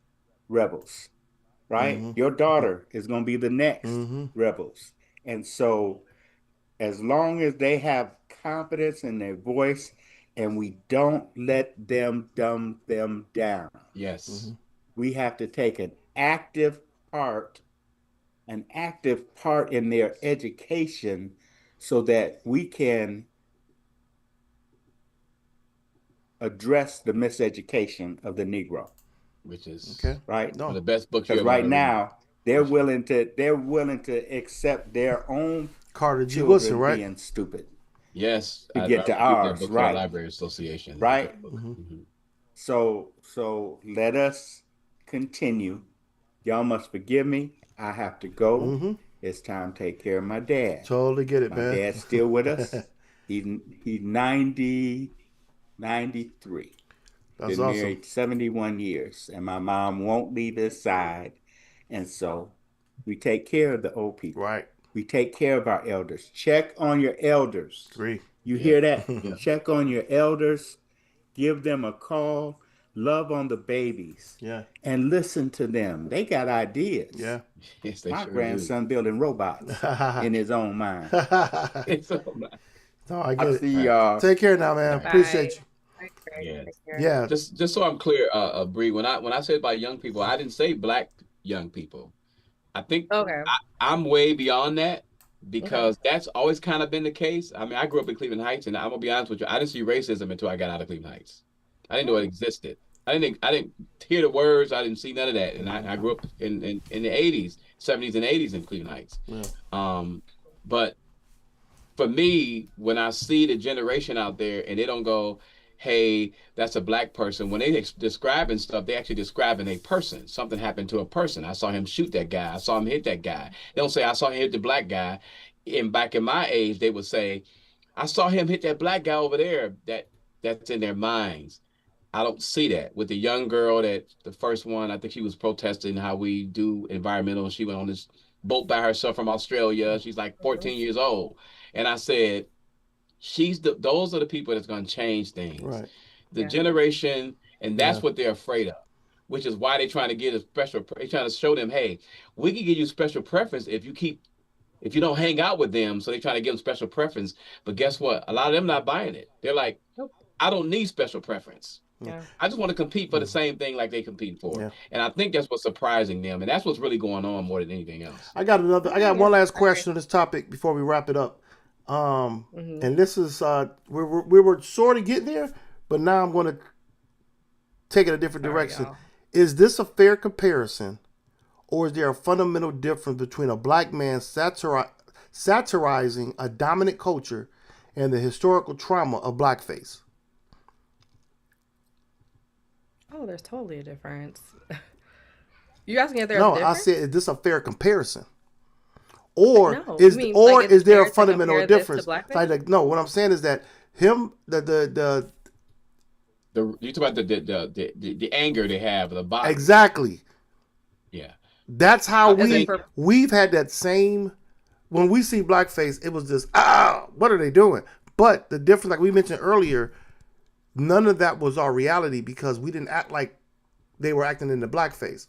rebels, right? Your daughter is going to be the next rebels. And so as long as they have confidence in their voice and we don't let them dumb them down. Yes. We have to take an active part in their education so that we can address the miseducation of the Negro. Which is right. one of the best books you Because ever right read. now they're willing to accept their own Carter G. children Wilson, right? being stupid. Yes. To I get to read that ours, book for right? the Library Association. Right. Mhm. So let us continue. Y'all must forgive me. I have to go. It's time to take care of my dad. Totally get it, My man. dad's still with us. He's 90, 93. That's Been awesome. married 71 years, and my mom won't leave his side. And so we take care of the old people. Right. We take care of our elders. Check on your elders. Agree. You hear that? Check on your elders. Give them a call. Love on the babies. Yeah. And listen to them. They got ideas. Yeah. Yes, they My sure grandson building robots in his own mind. do. It's so nice. No, I get I'll it. see y'all. Take care now, man. Appreciate you. Yeah. Yeah. Just so I'm clear, Bree, when I said about young people, I didn't say black young people. I think Okay. I'm way beyond that because that's always kind of been the case. I mean, I grew up in Cleveland Heights, and I'm gonna be honest with you, I didn't see racism until I got out of Cleveland Heights. I didn't know it existed. I didn't hear the words. I didn't see none of that. And I grew up in the 80s, 70s and 80s in Cleveland Heights. Yeah. But for me, when I see the generation out there and they don't go, hey, that's a black person. When they describing stuff, they actually describing a person. Something happened to a person. I saw him shoot that guy. I saw him hit that guy. They don't say, I saw him hit the black guy. And back in my age, they would say, I saw him hit that black guy over there. That's in their minds. I don't see that. With the young girl, that the first one, I think she was protesting how we do environmental. She went on this boat by herself from Australia. She's like 14 years old. And I said, those are the people that's going to change things. Right. The generation, and that's what they're afraid of, which is why they're trying to get they're trying to show them, hey, we can give you special preference if you don't hang out with them. So they're trying to give them special preference. But guess what? A lot of them not buying it. They're like, I don't need special preference. Yeah. I just want to compete for the same thing like they compete for. Yeah. And I think that's what's surprising them. And that's what's really going on more than anything else. I got one last question on this topic before we wrap it up. And this is we were sort of getting there, but now I'm going to take it a different direction. Is this a fair comparison, or is there a fundamental difference between a black man satirizing a dominant culture and the historical trauma of blackface? Oh, there's totally a difference. You asking if there's No, a difference? I said, is this a fair comparison? Or No, is you mean, or like, it's is there a fair to fundamental compare this to difference? blackface? Like, no, what I'm saying is that him the You talk about the anger they have, the body. exactly. Yeah. That's how I think- we've had that same, when we see blackface, it was just, what are they doing? But the difference, like we mentioned earlier, none of that was our reality because we didn't act like they were acting in the blackface.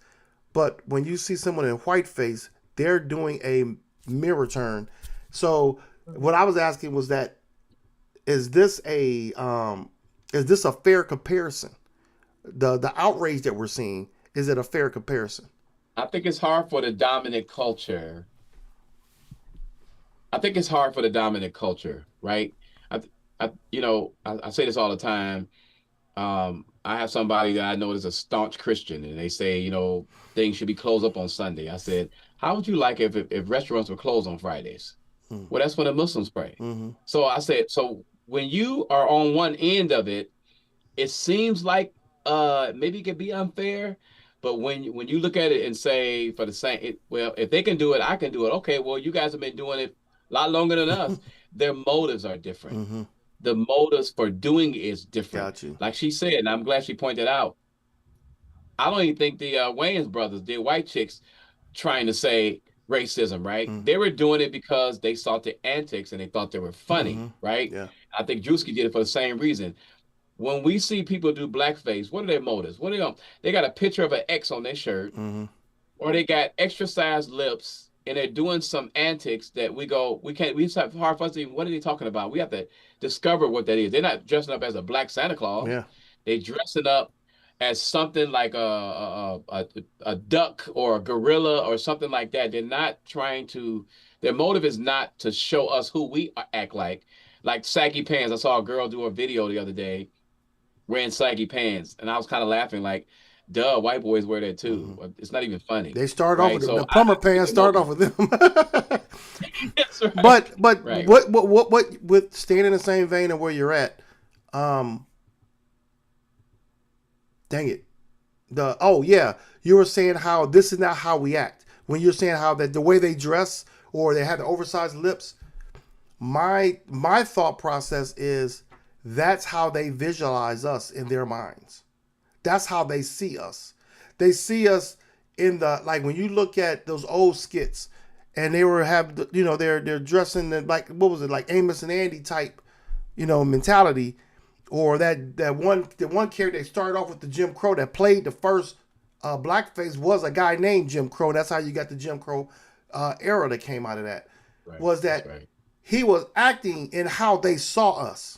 But when you see someone in whiteface, they're doing a mirror turn. So what I was asking was that, is this a fair comparison? The outrage that we're seeing, is it a fair comparison? I think it's hard for the dominant culture. Right? I say this all the time. I have somebody that I know is a staunch Christian, and they say, things should be closed up on Sunday. I said, how would you like if restaurants were closed on Fridays? Well, that's when the Muslims pray. So I said, so when you are on one end of it, it seems like maybe it could be unfair. But when you look at it and say, for the same, if they can do it, I can do it. Okay, well, you guys have been doing it a lot longer than us. Their motives are different. The motives for doing it is different. Got you. Like she said, and I'm glad she pointed out, I don't even think the Wayans brothers did white chicks trying to say racism, right? They were doing it because they saw the antics and they thought they were funny, right? Yeah. I think Drewski did it for the same reason. When we see people do blackface, what are their motives? What are they? They got a picture of an X on their shirt, or they got extra sized lips, and they're doing some antics that we can't. We just have hard for us to even. What are they talking about? We have to discover what that is. They're not dressing up as a black Santa Claus. Yeah. They dressing up as something like a duck or a gorilla or something like that. They're not trying to. Their motive is not to show us who we act like. Like saggy pants. I saw a girl do a video the other day wearing saggy pants, and I was kind of laughing like, duh, white boys wear that too. It's not even funny. They started right? off with So the plumber pants. Started off with them. That's right. But Right. what with staying in the same vein of where you're at, dang it, you were saying how this is not how we act. When you're saying how that the way they dress or they have the oversized lips, my thought process is that's how they visualize us in their minds. That's how they see us. They see us in the, like when you look at those old skits and they were they're dressing in like, what was it, like Amos and Andy type, mentality, or that one character that started off with the Jim Crow that played the first blackface was a guy named Jim Crow. That's how you got the Jim Crow era that came out of that. Right. Was that That's right. he was acting in how they saw us.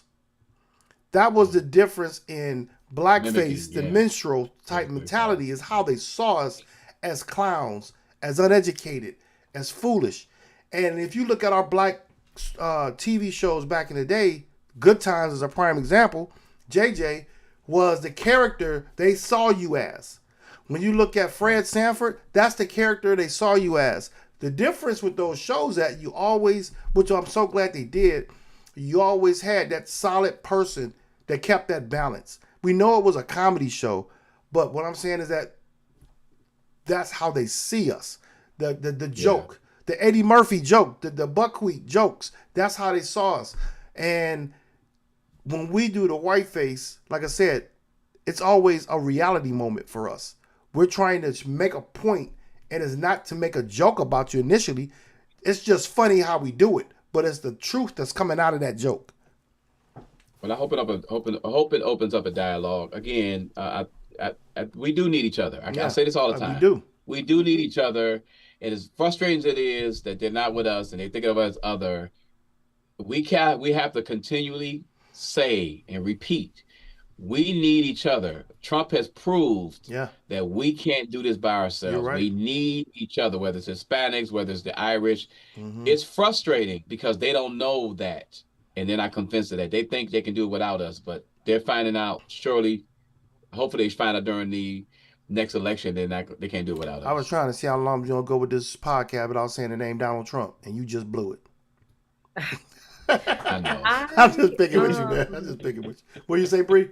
That was the difference in blackface, Mimicking, the yeah. minstrel type mentality is how they saw us as clowns, as uneducated, as foolish. And if you look at our black TV shows back in the day, Good Times is a prime example. JJ was the character they saw you as. When you look at Fred Sanford, that's the character they saw you as. The difference with those shows that you always, which I'm so glad they did, you always had that solid person that kept that balance. We know it was a comedy show, but what I'm saying is that that's how they see us. The joke, the Eddie Murphy joke, the buckwheat jokes, that's how they saw us. And when we do the whiteface, like I said, it's always a reality moment for us. We're trying to make a point, and it's not to make a joke about you initially. It's just funny how we do it, but it's the truth that's coming out of that joke. Well, I hope it opens up a dialogue. Again, we do need each other. I say this all the time. We do. We do need each other. And as frustrating as it is that they're not with us and they think of us as other, we have to continually say and repeat, we need each other. Trump has proved that we can't do this by ourselves. You're right. We need each other, whether it's Hispanics, whether it's the Irish. It's frustrating because they don't know that. And they're not convinced of that. They think they can do it without us, but they're finding out, hopefully they find out during the next election they can't do it without us. I was trying to see how long you're going to go with this podcast without saying the name Donald Trump, and you just blew it. I know. I'm just picking with you, man. I'm just picking with you. What do you say, Bree?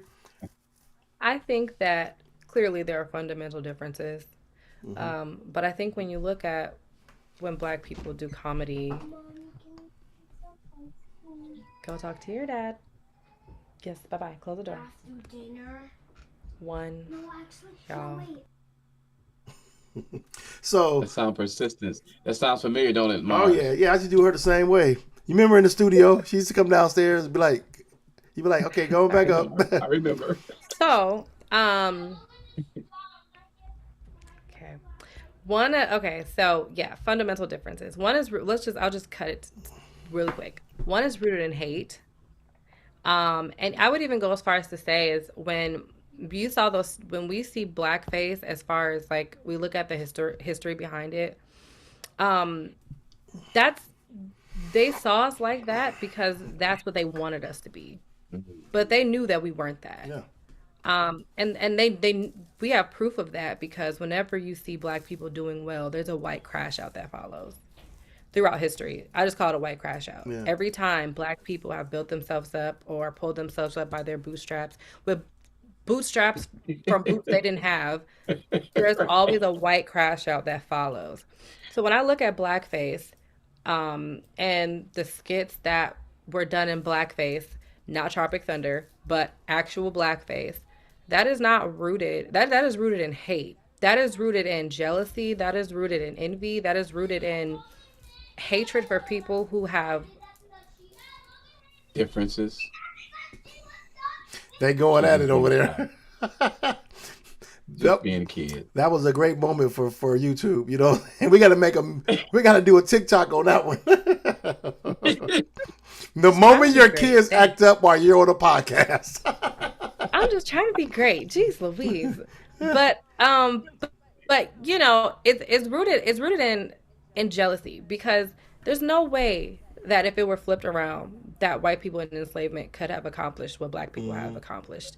I think that clearly there are fundamental differences. But I think when you look at when Black people do comedy, go talk to your dad. Yes, bye-bye. Close the door. One. Y'all. So That sounds persistence. That sounds familiar, don't it, oh Mars? yeah, I used to do her the same way. You remember in the studio, she used to come downstairs and be like, you'd be like, okay, go back up. I remember. So, fundamental differences. One is, I'll just cut it really quick. One is rooted in hate. And I would even go as far as to say is when we see blackface, as far as like, we look at the history behind it, they saw us like that because that's what they wanted us to be. But they knew that we weren't that. Yeah. And we have proof of that because whenever you see Black people doing well, there's a white crash out that follows throughout history. I just call it a white crash out. Yeah. Every time Black people have built themselves up or pulled themselves up by their bootstraps with bootstraps from boots they didn't have, there's always a white crash out that follows. So when I look at blackface, and the skits that were done in blackface, not Tropic Thunder, but actual blackface, that is not rooted. That is rooted in hate. That is rooted in jealousy. That is rooted in envy. That is rooted in hatred for people who have Differences. They going at it over there. Just being a kid. That was a great moment for YouTube, you know. And we got to make them. We got to do a TikTok on that one. The moment your kids act up while you're on a podcast. I'm just trying to be great. Jeez Louise. But you know, it's rooted in jealousy, because there's no way that if it were flipped around that white people in enslavement could have accomplished what black people have accomplished.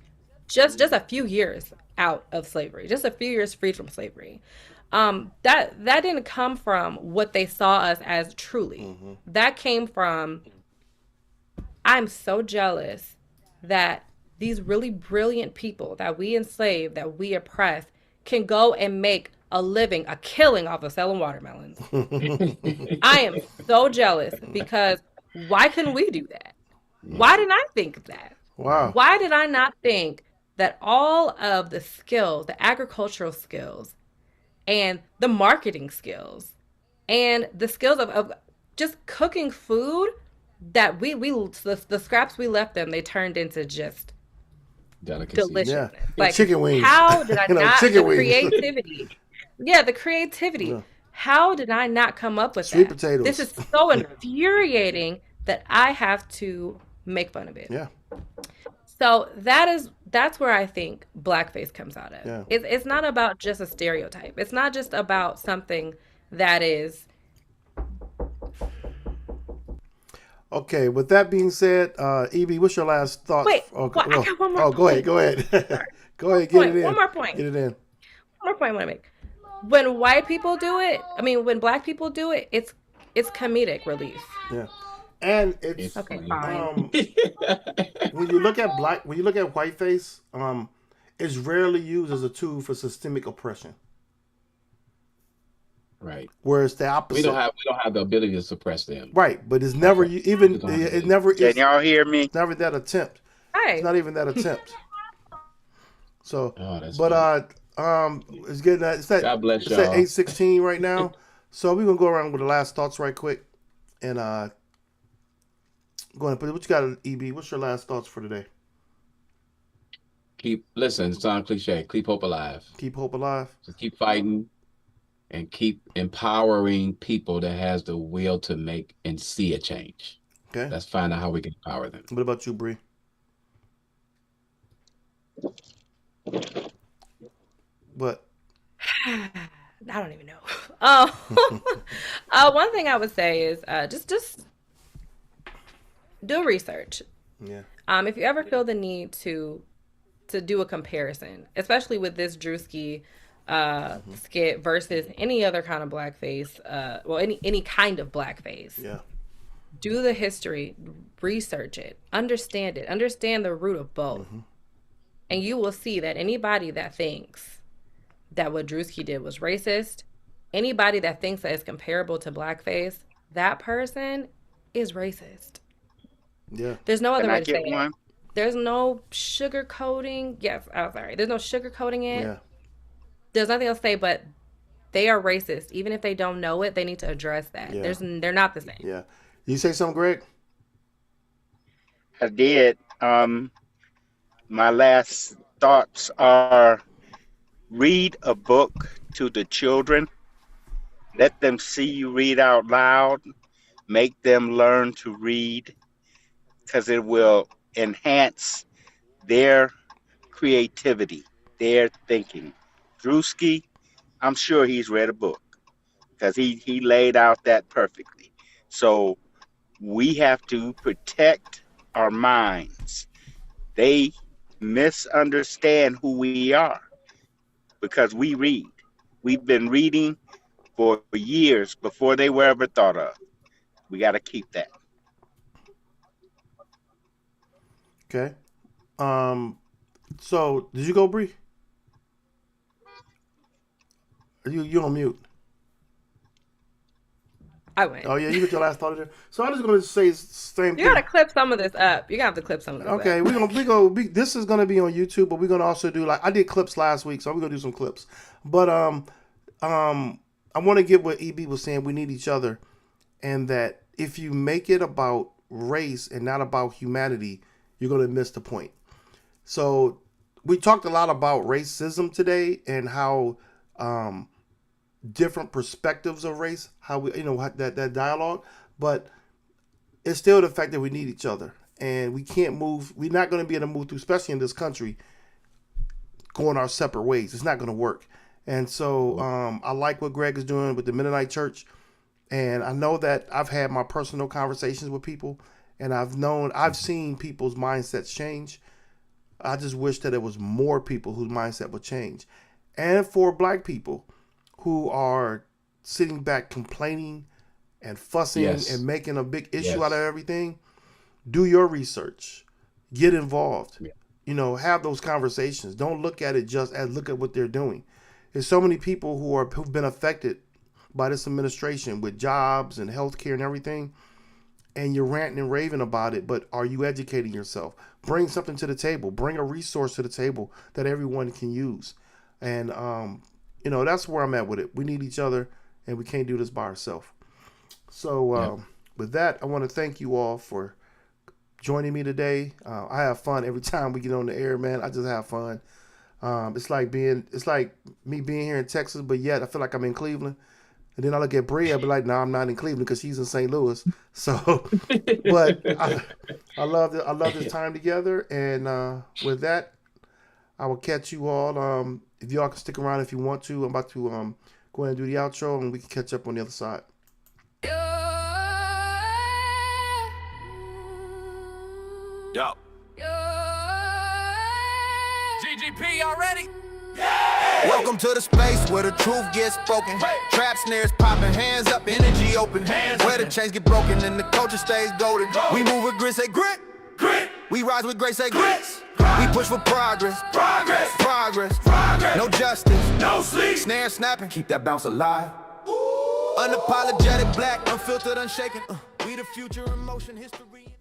Just a few years out of slavery, just a few years freed from slavery. That didn't come from what they saw us as truly. That came from, I'm so jealous that these really brilliant people that we enslave, that we oppress, can go and make a living, a killing off of selling watermelons. I am so jealous, because why couldn't we do that? Why didn't I think of that? Wow. Why did I not think that all of the skills, the agricultural skills, and the marketing skills, and the skills of just cooking food, that the scraps we left them, they turned into just Delicacy. deliciousness. Yeah. Like, Chicken wings. how did I You know, not, chicken the wings. creativity. Yeah, the creativity. Yeah. How did I not come up with Sweet that? potatoes. This is so infuriating that I have to make fun of it. Yeah. So that's where I think blackface comes out of. Yeah. It's not about just a stereotype. It's not just about something that is. Okay, with that being said, Evie, what's your last thought? Wait, Okay, I got one more go ahead, point. go ahead. Go ahead, get Point, it in. one more point. Get it in. One more point I want to make. When white people do it, when black people do it, it's comedic relief. Yeah. And it's Okay, fine. when you look at whiteface, it's rarely used as a tool for systemic oppression. Right. Whereas the opposite. We don't have the ability to suppress them. Right, but it's never it never Can is. y'all hear me? It's never that attempt. Hey. It's not even that attempt. So, Oh, that's but it's getting that. It's God bless it's at y'all. 8:16 right now. So we're gonna go around with the last thoughts right quick, and go ahead and put what you got, EB. What's your last thoughts for today? Listen, it sounds cliche. Keep hope alive. Keep hope alive. Just keep fighting and keep empowering people that has the will to make and see a change. Okay. Let's find out how we can empower them. What about you, Bree? What? I don't even know. One thing I would say is just do research. Yeah. If you ever feel the need to do a comparison, especially with this Drewski skit versus any other kind of blackface, any kind of blackface. Yeah. Do the history, research it, understand the root of both. And you will see that anybody that thinks that what Drewski did was racist, anybody that thinks that it's comparable to blackface, that person is racist. Yeah. There's no other Can way I to say get it. one? There's no sugarcoating. Yes, I'm sorry. There's no sugarcoating it. Yeah. There's nothing else to say, but they are racist. Even if they don't know it, they need to address that. Yeah. They're not the same. Yeah. You say something, Greg? I did. My last thoughts are: read a book to the children. Let them see you read out loud. Make them learn to read, because it will enhance their creativity, their thinking. Drewski, I'm sure he's read a book, because he laid out that perfectly. So we have to protect our minds. They misunderstand who we are because we read. We've been reading for years before they were ever thought of. We got to keep that. Okay. So did you go, Bree? You on mute? I win. Oh yeah, you get your last thought in there. So I'm just gonna say the same You thing. gotta clip some of this up. You gotta have to clip some of this Okay, up. this is gonna be on YouTube, but we're gonna also do I did clips last week, so we're gonna do some clips. But I want to get what EB was saying. We need each other, and that if you make it about race and not about humanity, you're gonna miss the point. So we talked a lot about racism today and how different perspectives of race, how we, that dialogue, but it's still the fact that we need each other, and we can't move. We're not going to be able to move through, especially in this country, going our separate ways. It's not going to work. And so I like what Greg is doing with the Mennonite Church, and I know that I've had my personal conversations with people, and I've seen people's mindsets change. I just wish that there was more people whose mindset would change, and for Black people who are sitting back complaining and fussing and making a big issue out of everything, do your research, get involved, have those conversations. Don't look at it just as look at what they're doing. There's so many people who've been affected by this administration with jobs and healthcare and everything, and you're ranting and raving about it, but are you educating yourself? Bring something to the table. Bring a resource to the table that everyone can use. And that's where I'm at with it. We need each other, and we can't do this by ourselves. So with that, I want to thank you all for joining me today. I have fun every time we get on the air, man. I just have fun. It's like me being here in Texas, but yet I feel like I'm in Cleveland. And then I look at Bria, but like, no, I'm not in Cleveland because she's in St. Louis. So, but I love it. I love this time together. And with that, I will catch you all. If y'all can stick around if you want to, I'm about to go ahead and do the outro, and we can catch up on the other side. Yo. GGP, y'all ready? Welcome to the space where the truth gets spoken. Trap snares popping, hands up, energy open. Where the chains get broken and the culture stays golden. We move with grit, say grit. We rise with grace, say grits. We push for progress. Progress. No justice. No sleep. Snare snapping, keep that bounce alive. Unapologetic black, unfiltered, unshaken. We the future in motion, history.